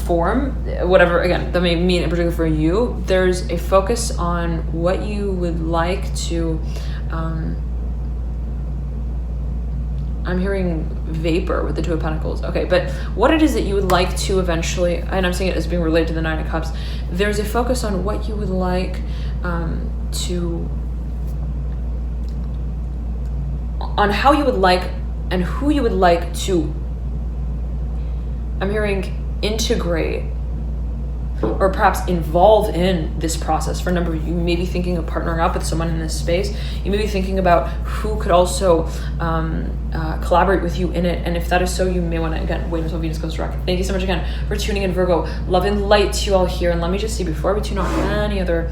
form, whatever, again, that may mean in particular for you. There's a focus on what you would like to I'm hearing vapor with the Two of Pentacles. Okay, but what it is that you would like to eventually, and I'm seeing it as being related to the Nine of Cups, there's a focus on what you would like on how you would like and who you would like to, I'm hearing integrate or perhaps involve in this process. For a number of you, may be thinking of partnering up with someone in this space. You may be thinking about who could also collaborate with you in it. And if that is so, you may want to, again, wait until Venus goes direct. Thank you so much again for tuning in, Virgo. Love and light to you all here. And let me just see, before we tune on any other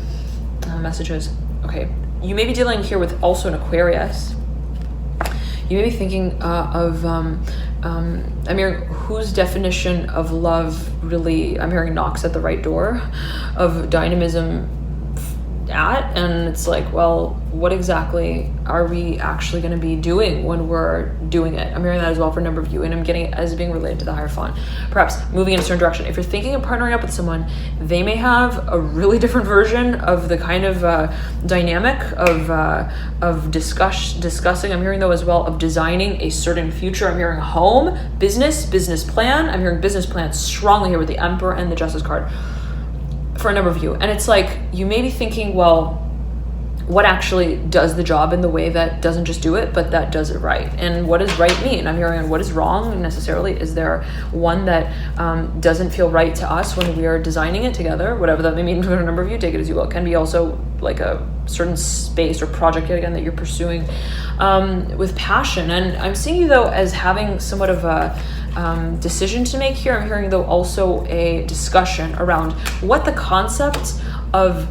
messages. Okay, you may be dealing here with also an Aquarius. You may be thinking I'm hearing whose definition of love really, I'm hearing knocks at the right door of dynamism at, and it's like, well, what exactly are we actually going to be doing when we're doing it? I'm hearing that as well for a number of you, and I'm getting it as being related to the Hierophant. Perhaps moving in a certain direction. If you're thinking of partnering up with someone, they may have a really different version of the kind of dynamic of discussing. I'm hearing though as well of designing a certain future. I'm hearing home, business plan. I'm hearing business plan strongly here with the Emperor and the Justice card for a number of you. And it's like, you may be thinking, well, what actually does the job in the way that doesn't just do it, but that does it right? And what does right mean? I'm hearing, what is wrong necessarily? Is there one that doesn't feel right to us when we are designing it together? Whatever that may mean for a number of you, take it as you will. It can be also like a certain space or project, again, that you're pursuing with passion. And I'm seeing you though as having somewhat of a decision to make here. I'm hearing though also a discussion around what the concept of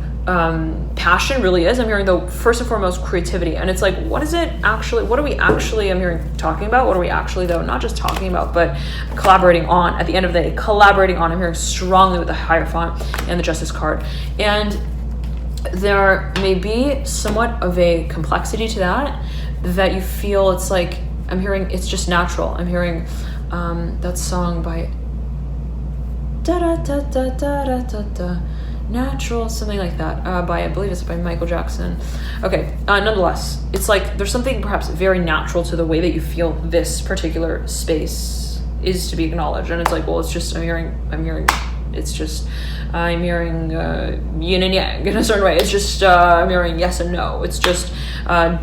passion really is. I'm hearing though first and foremost creativity, and it's like, what is it actually, what are we actually, I'm hearing talking about, what are we actually though not just talking about but collaborating on at the end of the day, collaborating on. I'm hearing strongly with the Hierophant and the Justice card, and there may be somewhat of a complexity to that you feel it's like, I'm hearing it's just natural. I'm hearing that song by da da da da da da da da natural, something like that, by, I believe it's by Michael Jackson. Okay, nonetheless, it's like there's something perhaps very natural to the way that you feel this particular space is to be acknowledged. And it's like, well, it's just, I'm hearing it's just, I'm hearing yin and yang in a certain way. It's just, I'm hearing yes and no. It's just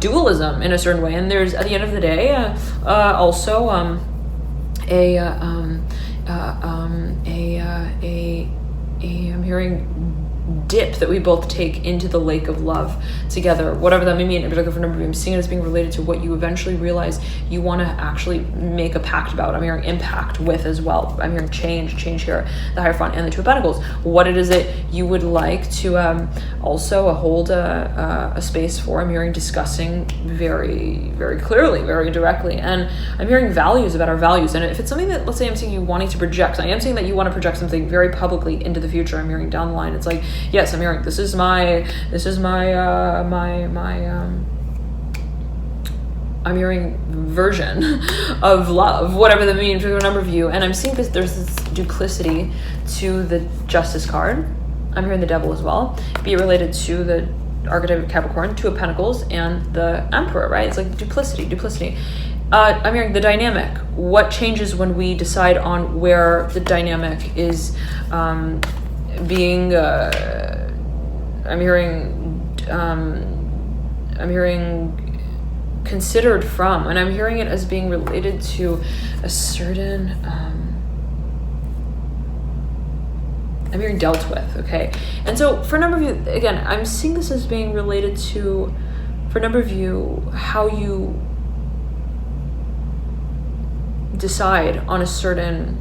dualism in a certain way. And there's, at the end of the day, also I'm hearing dip that we both take into the lake of love together, whatever that may mean. In particular for number of you, I'm seeing it as being related to what you eventually realize you want to actually make a pact about. I'm hearing impact with as well. I'm hearing change here, the Hierophant and the Two of Pentacles. What it is that you would like to also hold a space for. I'm hearing discussing very, very clearly, very directly. And I'm hearing values about our values. And if it's something that, let's say I'm seeing you wanting to project, I am saying that you want to project something very publicly into the future. I'm hearing down the line, it's like, yes, I'm hearing this is my I'm hearing version of love, whatever that means for a number of you. And I'm seeing this, there's this duplicity to the Justice card. I'm hearing the Devil as well. Be it related to the archetype of Capricorn, Two of Pentacles, and the Emperor, right? It's like duplicity. I'm hearing the dynamic. What changes when we decide on where the dynamic is being I'm hearing considered from, and I'm hearing it as being related to a certain I'm hearing dealt with, okay? And so for a number of you, again, I'm seeing this as being related to, for a number of you, how you decide on a certain,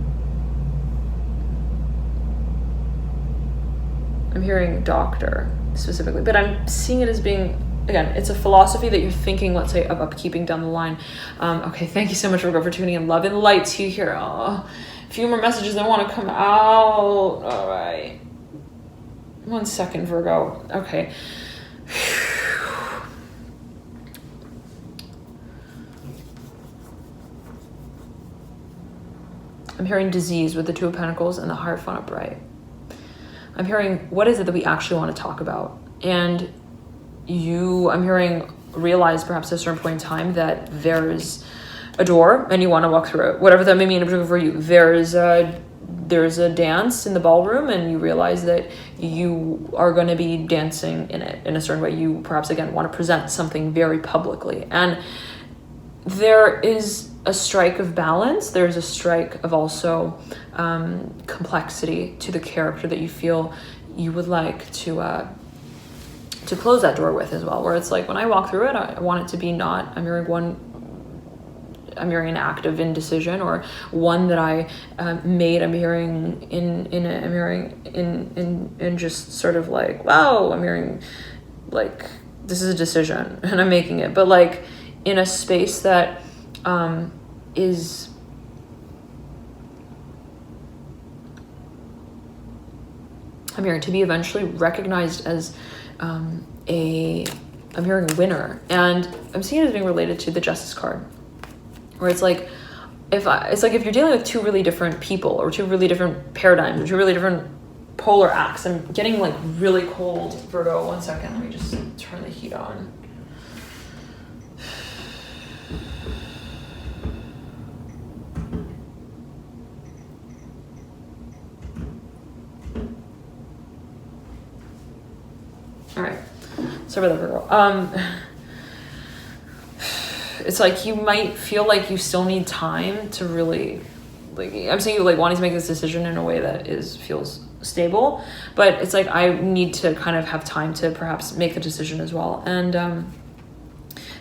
I'm hearing doctor specifically, but I'm seeing it as being, again, it's a philosophy that you're thinking, let's say, of upkeeping down the line. Okay, thank you so much, Virgo, for tuning in. Love and light to you here. Oh, a few more messages that want to come out. All right. 1 second, Virgo. Okay. I'm hearing disease with the Two of Pentacles and the Hierophant upright. I'm hearing, what is it that we actually want to talk about? And I'm hearing, realize perhaps at a certain point in time that there's a door and you want to walk through it, whatever that may mean in particular for you. There's a dance in the ballroom and you realize that you are going to be dancing in it in a certain way. You perhaps, again, want to present something very publicly. And there is a strike of balance. There's a strike of also complexity to the character that you feel you would like to close that door with as well, where it's like, when I walk through it, I want it to be not, I'm hearing an act of indecision, or one that I made. I'm hearing in just sort of like, wow, I'm hearing like, this is a decision and I'm making it, but like in a space that is I'm hearing to be eventually recognized as I'm hearing winner. And I'm seeing it as being related to the Justice card, where it's like, if you're dealing with two really different people, or two really different paradigms, or two really different polar acts. I'm getting like really cold, Virgo. 1 second, let me just turn the heat on. All right, sorry about that, Virgo. It's like you might feel like you still need time to really, like, I'm saying you like wanting to make this decision in a way that feels stable, but it's like I need to kind of have time to perhaps make the decision as well. And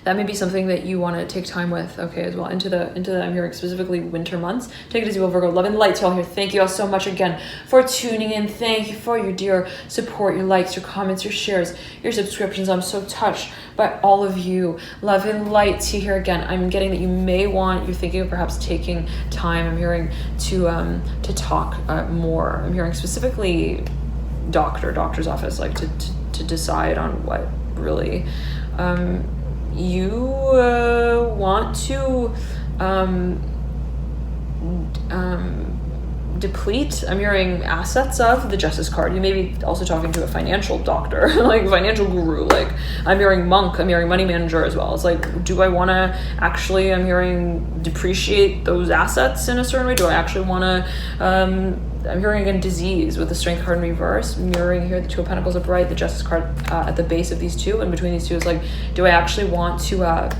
that may be something that you want to take time with, okay, as well, into the I'm hearing specifically winter months. Take it easy, well, Virgo. Love and light to y'all here. Thank you all so much again for tuning in. Thank you for your dear support, your likes, your comments, your shares, your subscriptions. I'm so touched by all of you. Love and light to you here again. I'm getting that you're thinking of perhaps taking time. I'm hearing to talk more. I'm hearing specifically doctor's office, like to decide on what really you want to deplete. I'm hearing assets of the Justice card. You may be also talking to a financial doctor, like financial guru. Like I'm hearing monk. I'm hearing money manager as well. It's like, do I want to actually? I'm hearing depreciate those assets in a certain way. Do I actually want to? I'm hearing again disease with the Strength card in reverse, mirroring here the Two of Pentacles upright, the Justice card at the base of these two, and between these two is like, do I actually want to? I'm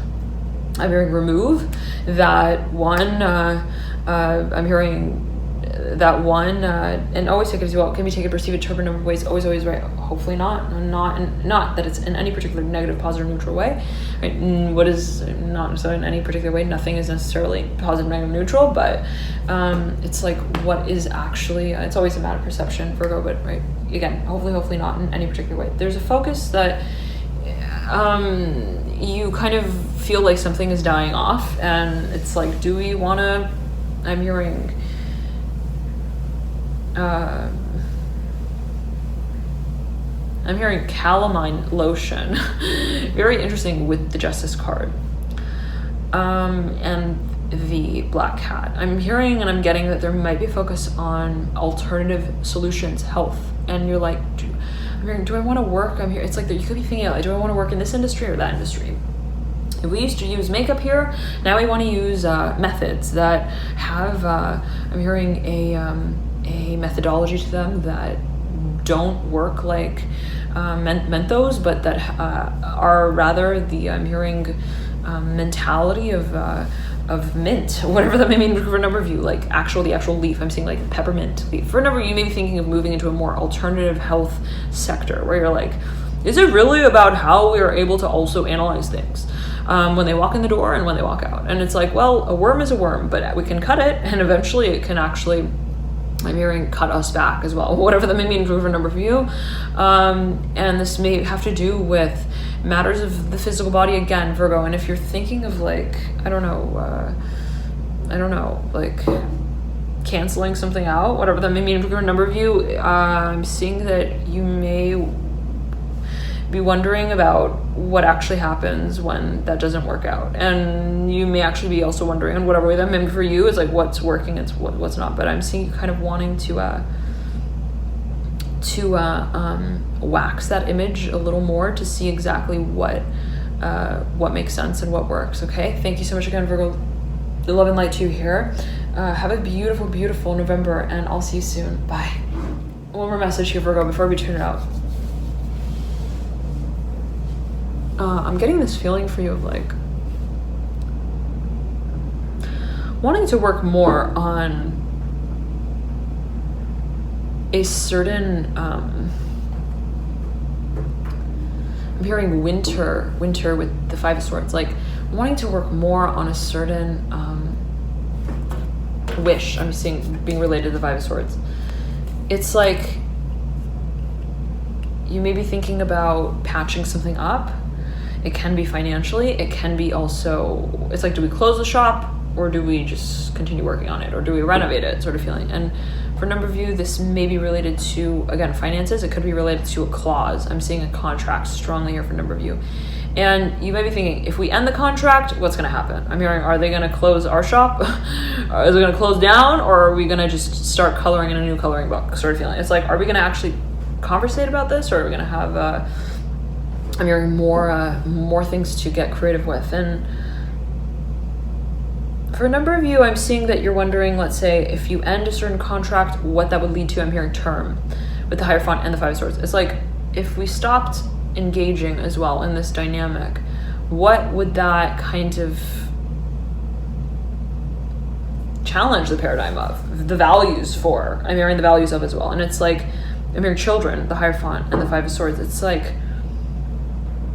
hearing remove that one. I'm hearing that one, and always take it as well, can be taken, perceived, interpreted a number of ways, always right, hopefully not that it's in any particular negative, positive, neutral way, right? What is not necessarily in any particular way, nothing is necessarily positive, negative, neutral, but it's like what is actually, it's always a matter of perception, Virgo, but right, again, hopefully not in any particular way. There's a focus that you kind of feel like something is dying off, and it's like, do we want to, I'm hearing calamine lotion. Very interesting with the Justice card. And the Black Cat. I'm hearing and I'm getting that there might be a focus on alternative solutions, health. And you're like, I'm hearing, do I want to work? I'm here. It's like that you could be thinking, like, do I want to work in this industry or that industry? If we used to use makeup here, now we want to use methods that have, I'm hearing a methodology to them that don't work like Mentos, but that are rather the, I'm hearing mentality of mint, whatever that may mean for a number of you, like the actual leaf. I'm seeing like peppermint leaf. For a number of you may be thinking of moving into a more alternative health sector where you're like, is it really about how we are able to also analyze things when they walk in the door and when they walk out? And it's like, well, a worm is a worm, but we can cut it and eventually it can actually, I'm hearing, cut us back as well, whatever that may mean for a number of you. And this may have to do with matters of the physical body again, Virgo. And if you're thinking of like, I don't know, like canceling something out, whatever that may mean for a number of you, I'm seeing that you may be wondering about what actually happens when that doesn't work out. And you may actually be also wondering, in whatever way that may be for you, is like what's working and what's not. But I'm seeing you kind of wanting to wax that image a little more to see exactly what makes sense and what works. Okay, thank you so much again, Virgo. The love and light to you here. Have a beautiful, beautiful November, and I'll see you soon. Bye. One more message here, Virgo, before we tune it out. I'm getting this feeling for you of like wanting to work more on a certain, I'm hearing winter with the Five of Swords, like wanting to work more on a certain wish. I'm seeing being related to the Five of Swords. It's like you may be thinking about patching something up. It can be financially, it can be also, it's like, do we close the shop or do we just continue working on it, or do we renovate it, sort of feeling. And for a number of you, this may be related to, again, finances. It could be related to a clause. I'm seeing a contract strongly here for a number of you. And you might be thinking, if we end the contract, what's going to happen? I'm hearing, are they going to close our shop? Is it going to close down, or are we going to just start coloring in a new coloring book, sort of feeling. It's like, are we going to actually conversate about this, or are we going to have I'm hearing more things to get creative with. And for a number of you, I'm seeing that you're wondering, let's say, if you end a certain contract, what that would lead to. I'm hearing term with the Hierophant and the Five of Swords. It's like, if we stopped engaging as well in this dynamic, what would that kind of challenge the paradigm of, the values for? I'm hearing the values of as well. And it's like, I'm hearing children, the Hierophant and the Five of Swords. It's like,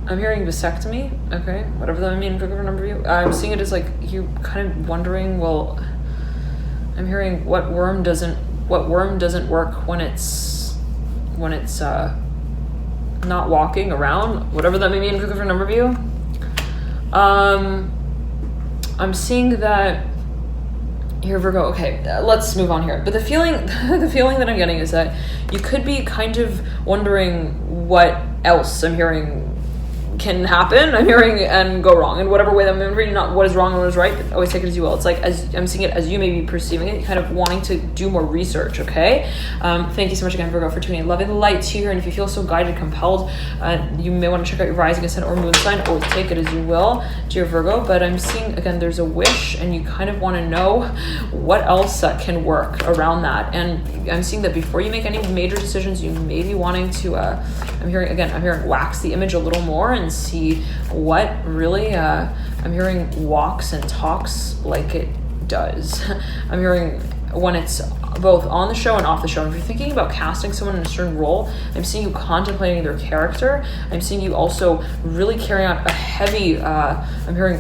I'm hearing vasectomy, okay, whatever that means for a number of you. I'm seeing it as like you kind of wondering, well, I'm hearing what worm doesn't work when it's not walking around, whatever that may mean for a number of you. I'm seeing that here, Virgo. Okay, let's move on here. But the feeling that I'm getting is that you could be kind of wondering what else I'm hearing can happen, I'm hearing, and go wrong in whatever way that I'm hearing, not what is wrong and what is right, but always take it as you will. It's like, as I'm seeing it as you may be perceiving it, kind of wanting to do more research. Okay, thank you so much again, Virgo, for tuning in. Love and light to you here. And if you feel so guided, compelled, you may want to check out your rising, ascendant, or moon sign. Always take it as you will, dear Virgo. But I'm seeing again, there's a wish, and you kind of want to know what else can work around that. And I'm seeing that before you make any major decisions, you may be wanting to I'm hearing wax the image a little more and see what really I'm hearing walks and talks like it does. I'm hearing when it's both on the show and off the show. If you're thinking about casting someone in a certain role, I'm seeing you contemplating their character. I'm seeing you also really carrying out a heavy, I'm hearing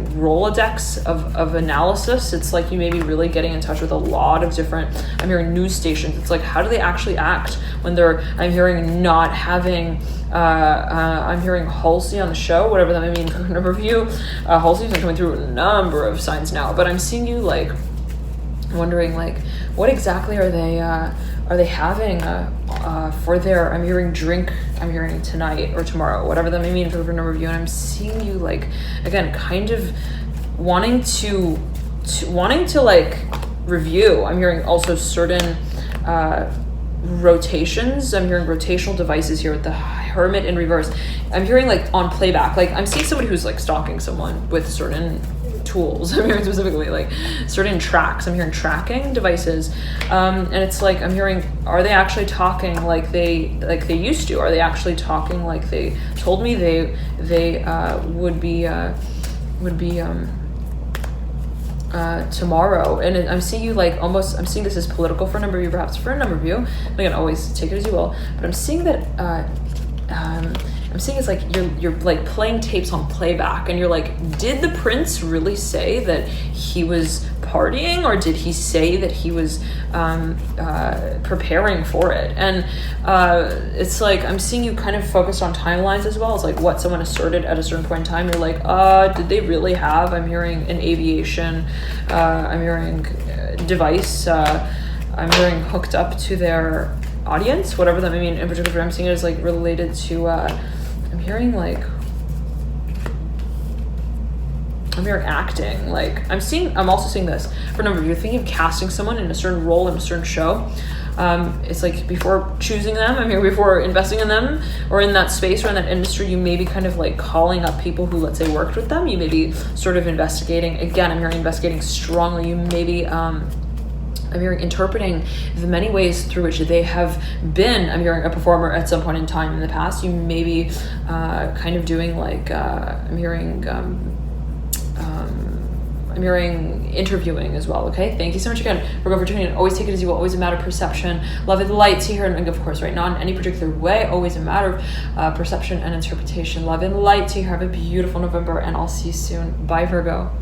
Rolodex of analysis. It's like you may be really getting in touch with a lot of different, I'm hearing news stations. It's like, how do they actually act when they're, I'm hearing not having, I'm hearing Halsey on the show, whatever that may mean for a number of you. Halsey's been coming through a number of signs now, but I'm seeing you like wondering like, what exactly are they having for their, I'm hearing drink, I'm hearing tonight or tomorrow, whatever that may mean for a number of you. And I'm seeing you like, again, kind of wanting to like review. I'm hearing also certain rotations. I'm hearing rotational devices here with the Hermit in reverse. I'm hearing like on playback, like I'm seeing somebody who's like stalking someone with certain tools. I'm hearing specifically like certain tracks. I'm hearing tracking devices, and it's like I'm hearing, are they actually talking like they used to? Are they actually talking like they told me they would be tomorrow? And I'm seeing you like almost, I'm seeing this as political for a number of you, perhaps for a number of you. Again, always take it as you will, but I'm seeing that I'm seeing it's like you're like playing tapes on playback, and you're like, did the prince really say that he was partying, or did he say that he was preparing for it? And it's like I'm seeing you kind of focused on timelines as well. It's like what someone asserted at a certain point in time. You're like, did they really have? I'm hearing an aviation. I'm hearing device. I'm hearing hooked up to their audience, whatever that may mean. In particular, I'm seeing it as like related to. I'm hearing like. I'm hearing acting. Like I'm also seeing this for a number of you. You're thinking of casting someone in a certain role in a certain show. It's like before choosing them, I'm here before investing in them or in that space or in that industry, you may be kind of like calling up people who, let's say, worked with them. You may be sort of investigating. Again, I'm hearing investigating strongly. You may be, I'm hearing interpreting the many ways through which they have been, I'm hearing a performer at some point in time in the past. You may be kind of doing like, I'm hearing interviewing as well. Okay, thank you so much again, Virgo, for tuning in. Always take it as you will, always a matter of perception. Love and light to here, and of course right now in any particular way, always a matter of perception and interpretation. Love and light to you. Have a beautiful November, and I'll see you soon. Bye, Virgo.